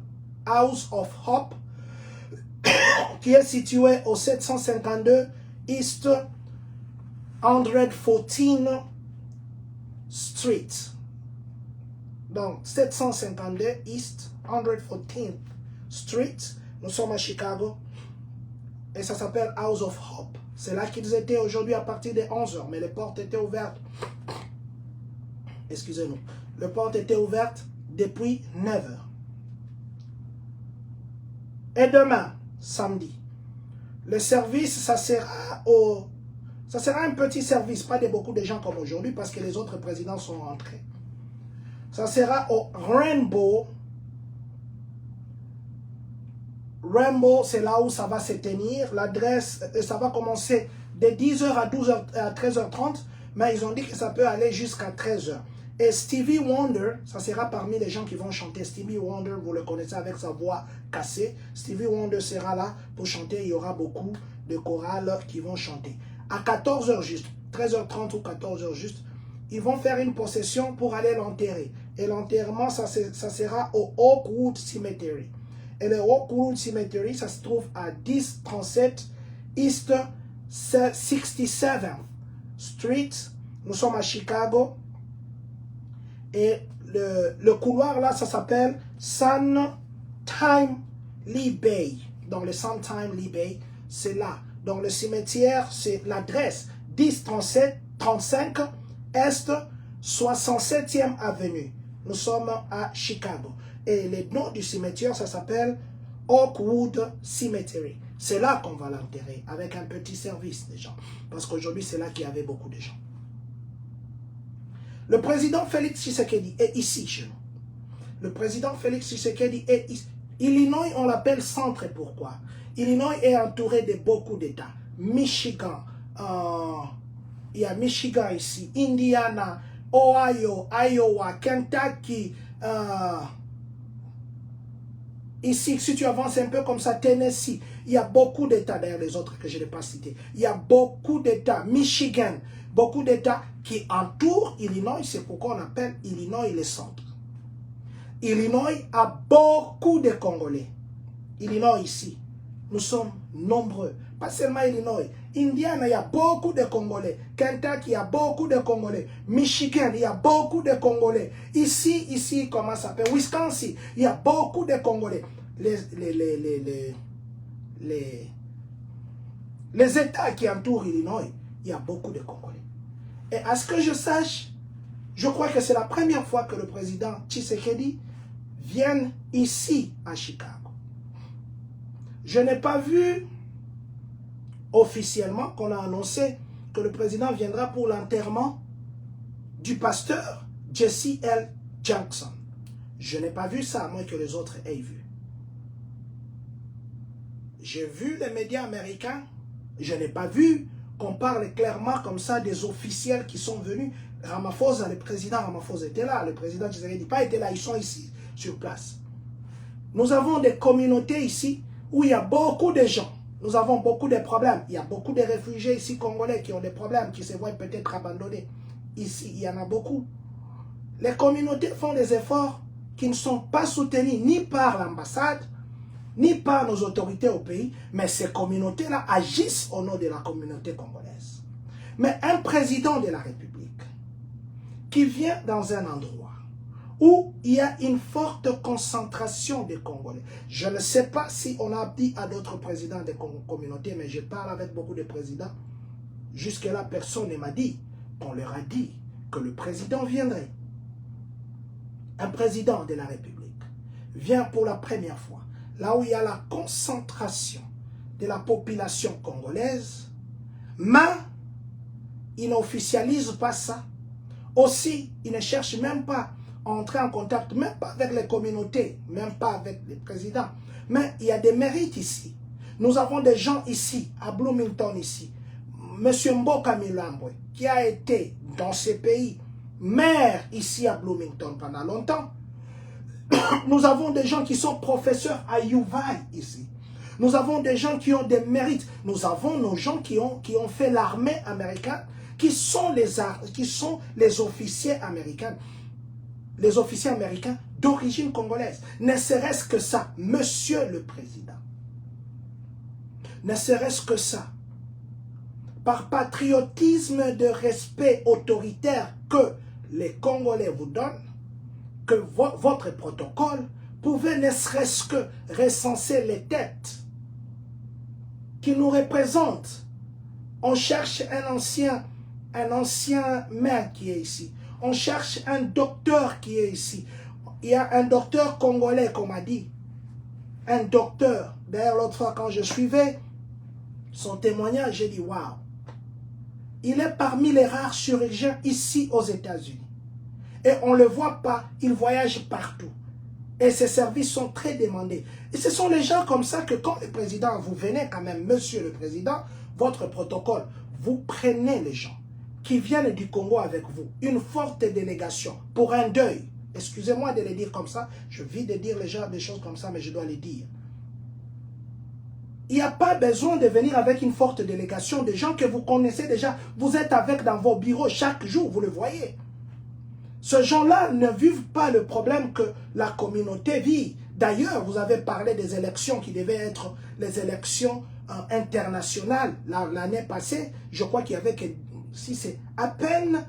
House of Hope, qui est situé au 752 East 114 Street. Donc, 752 East 114th Street. Nous sommes à Chicago. Et ça s'appelle House of Hope. C'est là qu'ils étaient aujourd'hui à partir de 11 h. Mais les portes étaient ouvertes. Excusez-nous. Les portes étaient ouvertes depuis 9 h. Et demain, samedi, le service, ça sera un petit service, pas de beaucoup de gens comme aujourd'hui, parce que les autres présidents sont rentrés. Ça sera au Rainbow. Rainbow, c'est là où ça va se tenir. L'adresse, ça va commencer de 10 h à 12 h, à 13 h 30, mais ils ont dit que ça peut aller jusqu'à 13 h. Et Stevie Wonder, ça sera parmi les gens qui vont chanter. Stevie Wonder, vous le connaissez avec sa voix cassée. Stevie Wonder sera là pour chanter. Il y aura beaucoup de chorales qui vont chanter. À 14 h juste, 13 h 30 ou 14 h juste, ils vont faire une procession pour aller l'enterrer. Et l'enterrement, ça sera au Oakwood Cemetery. Et le Oakwood Cemetery, ça se trouve à 1037 East 67th Street. Nous sommes à Chicago. Et le couloir là, ça s'appelle Sun Time Lee Bay. Donc le Sun Time Lee Bay, c'est là. Donc le cimetière, c'est l'adresse 1035 Est 67e Avenue. Nous sommes à Chicago. Et le nom du cimetière, ça s'appelle Oakwood Cemetery. C'est là qu'on va l'enterrer, avec un petit service des gens. Parce qu'aujourd'hui, c'est là qu'il y avait beaucoup de gens. Le président Félix Tshisekedi est ici chez nous. Le président Félix Tshisekedi est ici. Illinois, on l'appelle centre. Pourquoi? Illinois est entouré de beaucoup d'États. Michigan, il y a Michigan ici, Indiana, Ohio, Iowa, Kentucky. Ici, si tu avances un peu comme ça, Tennessee, il y a beaucoup d'États, d'ailleurs les autres que je n'ai pas cités. Il y a beaucoup d'États, Michigan, beaucoup d'États qui entourent Illinois. C'est pourquoi on appelle Illinois le centre. Illinois a beaucoup de Congolais. Illinois ici, nous sommes nombreux. Pas seulement Illinois. Indiana, il y a beaucoup de Congolais. Kentucky, il y a beaucoup de Congolais. Michigan, il y a beaucoup de Congolais. Ici, comment ça s'appelle? Wisconsin, il y a beaucoup de Congolais. Les États qui entourent Illinois, il y a beaucoup de Congolais. Et à ce que je sache, je crois que c'est la première fois que le président Tshisekedi vient ici à Chicago. Je n'ai pas vu officiellement qu'on a annoncé que le président viendra pour l'enterrement du pasteur Jesse L. Jackson. Je n'ai pas vu ça, à moins que les autres aient vu. J'ai vu les médias américains, je n'ai pas vu qu'on parle clairement comme ça des officiels qui sont venus. Ramaphosa, le président Ramaphosa était là, le président Tshisekedi n'a pas été là, ils sont ici, sur place. Nous avons des communautés ici où il y a beaucoup de gens. Nous avons beaucoup de problèmes. Il y a beaucoup de réfugiés ici congolais qui ont des problèmes, qui se voient peut-être abandonnés. Ici, il y en a beaucoup. Les communautés font des efforts qui ne sont pas soutenus ni par l'ambassade, ni par nos autorités au pays, mais ces communautés-là agissent au nom de la communauté congolaise. Mais un président de la République qui vient dans un endroit où il y a une forte concentration de Congolais. Je ne sais pas si on a dit à d'autres présidents des communautés, mais je parle avec beaucoup de présidents. Jusque-là, personne ne m'a dit qu'on leur a dit que le président viendrait. Un président de la République vient pour la première fois, là où il y a la concentration de la population congolaise, mais il n'officialise pas ça. Aussi, il ne cherche même pas à entrer en contact, même pas avec les communautés, même pas avec les présidents. Mais il y a des mérites ici. Nous avons des gens ici, à Bloomington ici. Monsieur Mboka Milambwe, qui a été dans ce pays, maire ici à Bloomington pendant longtemps. Nous avons des gens qui sont professeurs à UVI ici. Nous avons des gens qui ont des mérites. Nous avons nos gens qui ont fait l'armée américaine, qui sont les officiers américains. Les officiers américains d'origine congolaise. Ne serait-ce que ça, monsieur le président. Ne serait-ce que ça. Par patriotisme de respect autoritaire que les Congolais vous donnent, que votre protocole pouvait ne serait-ce que recenser les têtes qui nous représentent. On cherche un ancien maire qui est ici. On cherche un docteur qui est ici. Il y a un docteur congolais qu'on m'a dit. Un docteur. D'ailleurs, l'autre fois, quand je suivais son témoignage, j'ai dit, waouh. Il est parmi les rares chirurgiens ici aux États-Unis. Et on ne le voit pas, il voyage partout. Et ses services sont très demandés. Et ce sont les gens comme ça que quand le président, vous venez quand même, monsieur le président, votre protocole, vous prenez les gens qui viennent du Congo avec vous, une forte délégation pour un deuil. Excusez-moi de le dire comme ça, je vis de dire des choses comme ça, mais je dois les dire. Il n'y a pas besoin de venir avec une forte délégation de gens que vous connaissez déjà. Vous êtes avec dans vos bureaux chaque jour, vous le voyez. Ces gens-là ne vivent pas le problème que la communauté vit. D'ailleurs, vous avez parlé des élections qui devaient être les élections internationales. L'année passée, je crois qu'il y avait que, si c'est à peine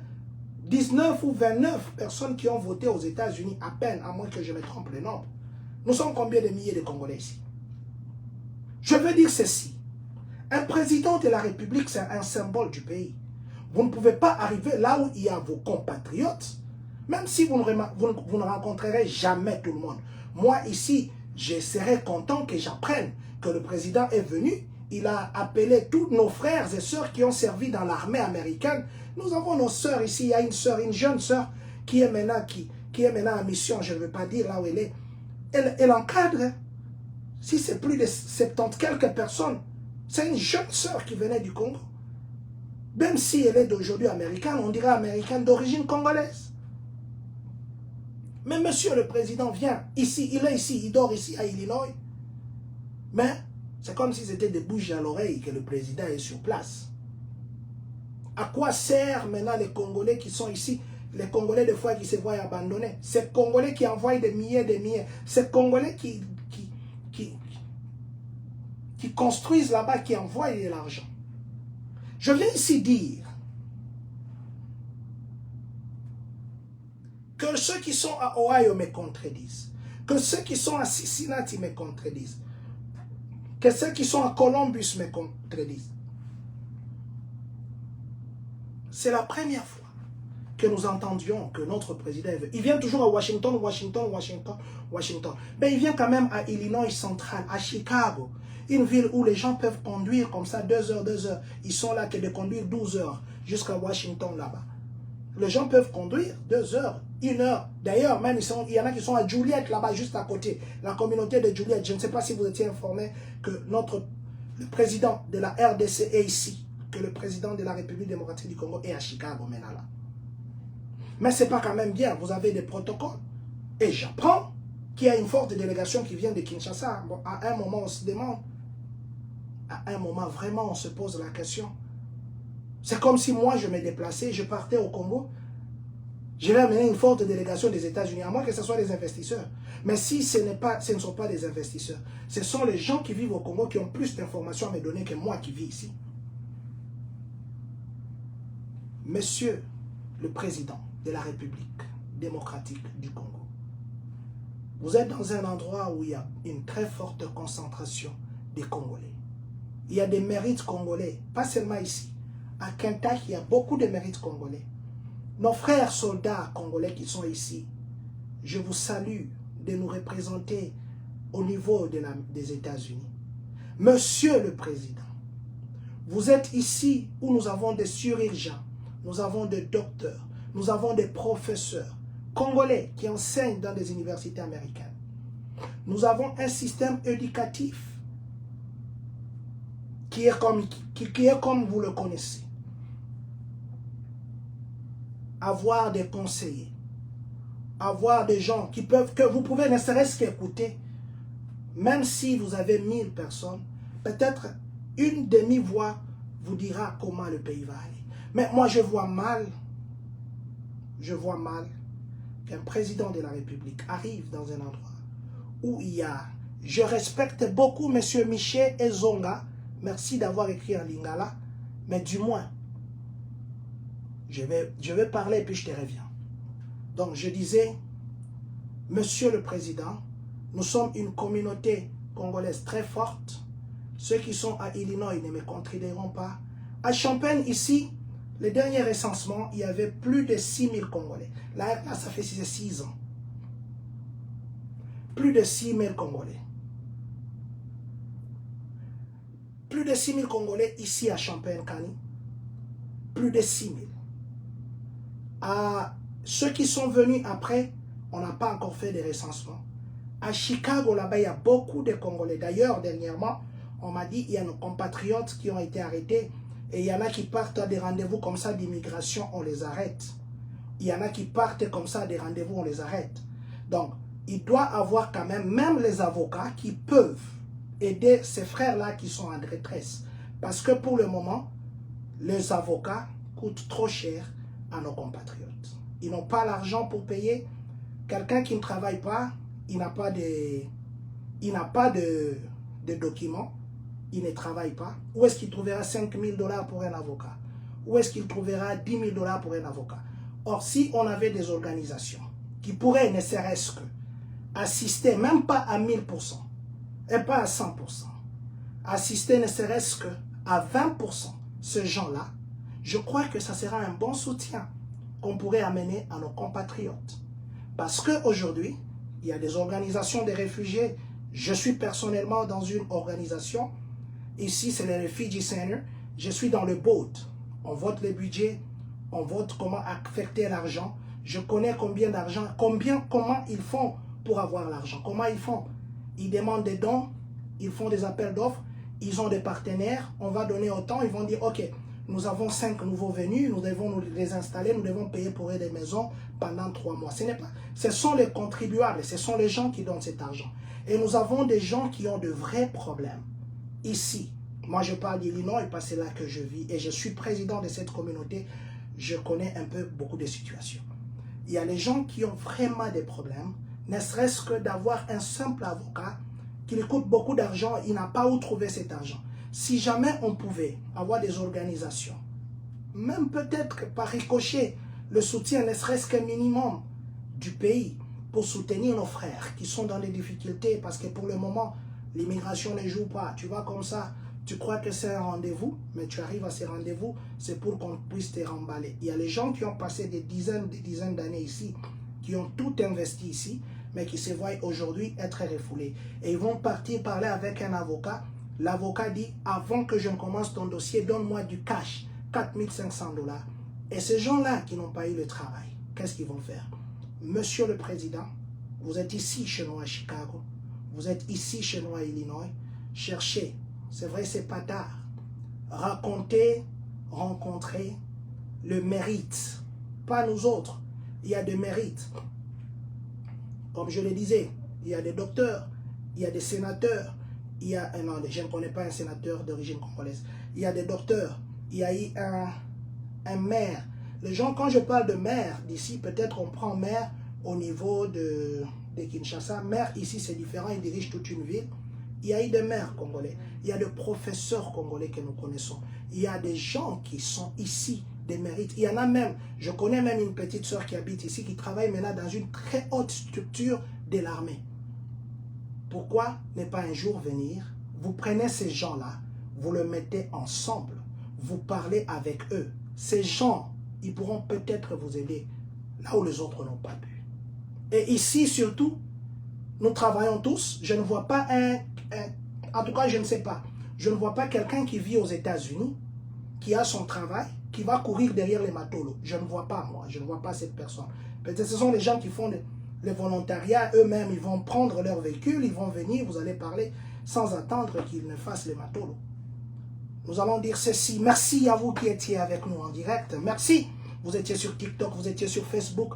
19 ou 29 personnes qui ont voté aux États-Unis, à peine, à moins que je me trompe le nombre. Nous sommes combien de milliers de Congolais ici? Je veux dire ceci. Un président de la République, c'est un symbole du pays. Vous ne pouvez pas arriver là où il y a vos compatriotes, même si vous ne rencontrerez jamais tout le monde. Moi, ici, je serais content que j'apprenne que le président est venu. Il a appelé tous nos frères et sœurs qui ont servi dans l'armée américaine. Nous avons nos sœurs ici. Il y a une sœur, une jeune sœur qui est maintenant en mission. Je ne veux pas dire là où elle est. Elle encadre. Si c'est plus de 70 quelques personnes, c'est une jeune sœur qui venait du Congo. Même si elle est d'aujourd'hui américaine, on dirait américaine d'origine congolaise. Mais monsieur le président vient ici, il est ici, il dort ici à Illinois. Mais c'est comme si c'était des bougies à l'oreille que le président est sur place. À quoi sert maintenant les Congolais qui sont ici, les Congolais des fois qui se voient abandonnés? Ces Congolais qui envoient des milliers, ces Congolais qui construisent là-bas, qui envoient de l'argent. Je viens ici dire que ceux qui sont à Ohio me contredisent, que ceux qui sont à Cincinnati me contredisent, que ceux qui sont à Columbus me contredisent. C'est la première fois que nous entendions que notre président est venu. Il vient toujours à Washington. Mais il vient quand même à Illinois central, à Chicago. Une ville où les gens peuvent conduire comme ça 2 heures. Ils sont là que de conduire 12 heures jusqu'à Washington là-bas. Les gens peuvent conduire 2 heures, 1 heure. D'ailleurs, même il y en a qui sont à Joliet là-bas, juste à côté. La communauté de Joliet. Je ne sais pas si vous étiez informé que le président de la RDC est ici. Que le président de la République démocratique du Congo est à Chicago maintenant là. Mais ce n'est pas quand même bien. Vous avez des protocoles. Et j'apprends qu'il y a une forte délégation qui vient de Kinshasa. Bon, à un moment, on se demande. À un moment, vraiment, on se pose la question. C'est comme si moi, je me déplaçais, je partais au Congo. Je vais amener une forte délégation des États-Unis, à moins que ce soit des investisseurs. Mais si ce ne sont pas des investisseurs, ce sont les gens qui vivent au Congo qui ont plus d'informations à me donner que moi qui vis ici. Monsieur le président de la République démocratique du Congo, vous êtes dans un endroit où il y a une très forte concentration des Congolais. Il y a des mérites congolais, pas seulement ici. À Kentucky, il y a beaucoup de mérites congolais. Nos frères soldats congolais qui sont ici, je vous salue de nous représenter au niveau des États-Unis. Monsieur le Président, vous êtes ici où nous avons des chirurgiens, nous avons des docteurs, nous avons des professeurs congolais qui enseignent dans des universités américaines. Nous avons un système éducatif qui est comme vous le connaissez. Avoir des conseillers, avoir des gens que vous pouvez ne serait-ce qu'écouter, même si vous avez 1000 personnes, peut-être une demi-voix vous dira comment le pays va aller. Mais moi je vois mal qu'un président de la République arrive dans un endroit où il y a, je respecte beaucoup M. Michel Ezonga, merci d'avoir écrit en lingala, mais du moins, je vais parler et puis je te reviens. Donc je disais, Monsieur le Président, nous sommes une communauté congolaise très forte. Ceux qui sont à Illinois ne me contrediront pas. À Champagne, ici, le dernier recensement, il y avait plus de 6000 Congolais. Là, ça fait 6 ans. Plus de 6000 Congolais. Plus de 6000 Congolais ici à Champagne-Kani. Plus de 6000. À ceux qui sont venus après, on n'a pas encore fait des recensements. À Chicago, là-bas, il y a beaucoup de Congolais. D'ailleurs, dernièrement, on m'a dit qu'il y a nos compatriotes qui ont été arrêtés. Et il y en a qui partent à des rendez-vous comme ça d'immigration, on les arrête. Il y en a qui partent comme ça à des rendez-vous, on les arrête. Donc, il doit avoir quand même les avocats qui peuvent aider ces frères-là qui sont en détresse. Parce que pour le moment, les avocats coûtent trop cher à nos compatriotes. Ils n'ont pas l'argent pour payer. Quelqu'un qui ne travaille pas, il n'a pas de documents, il ne travaille pas. Où est-ce qu'il trouvera 5 000 $ pour un avocat? Où est-ce qu'il trouvera 10 000 $ pour un avocat? Or, si on avait des organisations qui pourraient ne serait-ce que assister, même pas à 1000%, et pas à 100%, assister ne serait-ce que à 20% ce gens-là, je crois que ça sera un bon soutien qu'on pourrait amener à nos compatriotes. Parce qu'aujourd'hui, il y a des organisations de réfugiés. Je suis personnellement dans une organisation. Ici, c'est le Refugee Center. Je suis dans le board. On vote le budget. On vote comment affecter l'argent. Je connais combien d'argent, comment ils font pour avoir l'argent. Comment ils font? Ils demandent des dons. Ils font des appels d'offres. Ils ont des partenaires. On va donner autant. Ils vont dire, OK, nous avons 5 nouveaux venus. Nous devons nous les installer. Nous devons payer pour eux des maisons pendant 3 mois. Ce sont les contribuables. Ce sont les gens qui donnent cet argent. Et nous avons des gens qui ont de vrais problèmes. Ici, moi je parle d'Illinois parce que c'est là que je vis et je suis président de cette communauté. Je connais un peu beaucoup de situations. Il y a les gens qui ont vraiment des problèmes, ne serait-ce que d'avoir un simple avocat qui lui coûte beaucoup d'argent, il n'a pas où trouver cet argent. Si jamais on pouvait avoir des organisations, même peut-être que par ricochet, le soutien ne serait-ce qu'un minimum du pays pour soutenir nos frères qui sont dans des difficultés parce que pour le moment, l'immigration ne joue pas. Tu vas comme ça, tu crois que c'est un rendez-vous, mais tu arrives à ces rendez-vous, c'est pour qu'on puisse te remballer. Il y a les gens qui ont passé des dizaines d'années ici, qui ont tout investi ici, mais qui se voient aujourd'hui être refoulés. Et ils vont partir parler avec un avocat. L'avocat dit, avant que je ne commence ton dossier, donne-moi du cash, 4 500 $. Et ces gens-là qui n'ont pas eu le travail, qu'est-ce qu'ils vont faire? Monsieur le Président, vous êtes ici chez nous à Chicago, vous êtes ici chez nous à Illinois, cherchez, c'est vrai c'est pas tard, racontez, rencontrez le mérite, pas nous autres, il y a des mérites. Comme je le disais, il y a des docteurs, il y a des sénateurs, il y a, non, je ne connais pas un sénateur d'origine congolaise, il y a des docteurs, il y a eu un maire. Les gens, quand je parle de maire d'ici, peut-être on prend maire au niveau de Kinshasa. Maire ici, c'est différent, il dirige toute une ville. Il y a eu des maires congolais, il y a des professeurs congolais que nous connaissons. Il y a des gens qui sont ici, des mérites. Il y en a même, je connais même une petite soeur qui habite ici, qui travaille maintenant dans une très haute structure de l'armée. Pourquoi ne pas un jour venir, vous prenez ces gens-là, vous les mettez ensemble, vous parlez avec eux. Ces gens, ils pourront peut-être vous aider là où les autres n'ont pas pu. Et ici, surtout, nous travaillons tous. Je ne vois pas En tout cas, je ne sais pas. Je ne vois pas quelqu'un qui vit aux États-Unis, qui a son travail, qui va courir derrière les matolos. Je ne vois pas, moi. Je ne vois pas cette personne. Peut-être ce sont les gens qui font les volontariats eux-mêmes. Ils vont prendre leur véhicule, ils vont venir, vous allez parler sans attendre qu'ils ne fassent les matolos. Nous allons dire ceci. Merci à vous qui étiez avec nous en direct. Merci. Vous étiez sur TikTok, vous étiez sur Facebook.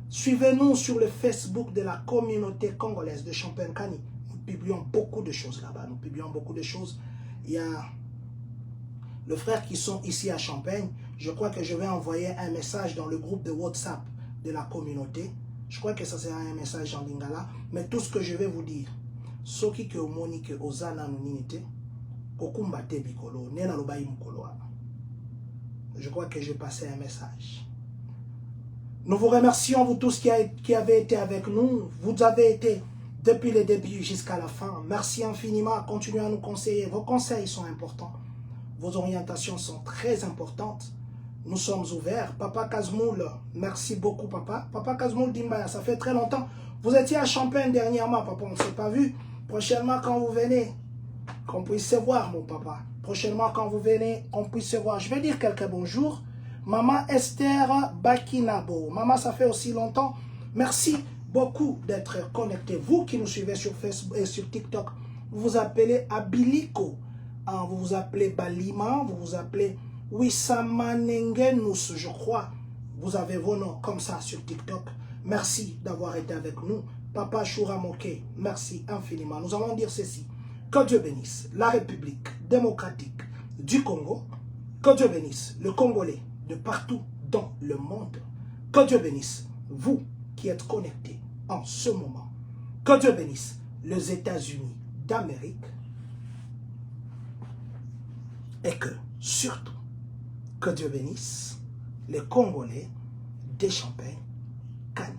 Suivez-nous sur le Facebook de la communauté congolaise de Champagne-Kani. Nous publions beaucoup de choses là-bas. Nous publions beaucoup de choses. Il y a les frères qui sont ici à Champagne. Je crois que je vais envoyer un message dans le groupe de WhatsApp de la communauté. Je crois que ça sera un message en lingala. Mais tout ce que je vais vous dire, ceux qui ont monique aux ananunité, je crois que j'ai passé un message. Nous vous remercions, vous tous qui avez été avec nous. Vous avez été depuis le début jusqu'à la fin. Merci infiniment. Continuez à nous conseiller. Vos conseils sont importants. Vos orientations sont très importantes. Nous sommes ouverts. Papa Kazmoul, merci beaucoup, papa. Papa Kazmoul Dimbaya, ça fait très longtemps. Vous étiez à Champagne dernièrement, papa. On ne s'est pas vu. Prochainement, quand vous venez, qu'on puisse se voir, mon papa. Prochainement, quand vous venez, qu'on puisse se voir. Je vais dire quelques bonjours. Maman Esther Bakinabo. Maman, ça fait aussi longtemps. Merci beaucoup d'être connecté. Vous qui nous suivez sur Facebook et sur TikTok, vous vous appelez Abiliko. Vous vous appelez Balima. Vous vous appelez Wissamanengenus, je crois. Vous avez vos noms comme ça sur TikTok. Merci d'avoir été avec nous. Papa Chouramoke, merci infiniment. Nous allons dire ceci. Que Dieu bénisse la République démocratique du Congo. Que Dieu bénisse le Congolais de partout dans le monde. Que Dieu bénisse vous qui êtes connectés en ce moment. Que Dieu bénisse les États-Unis d'Amérique. Et que, surtout, que Dieu bénisse les Congolais des Champagne-Kani.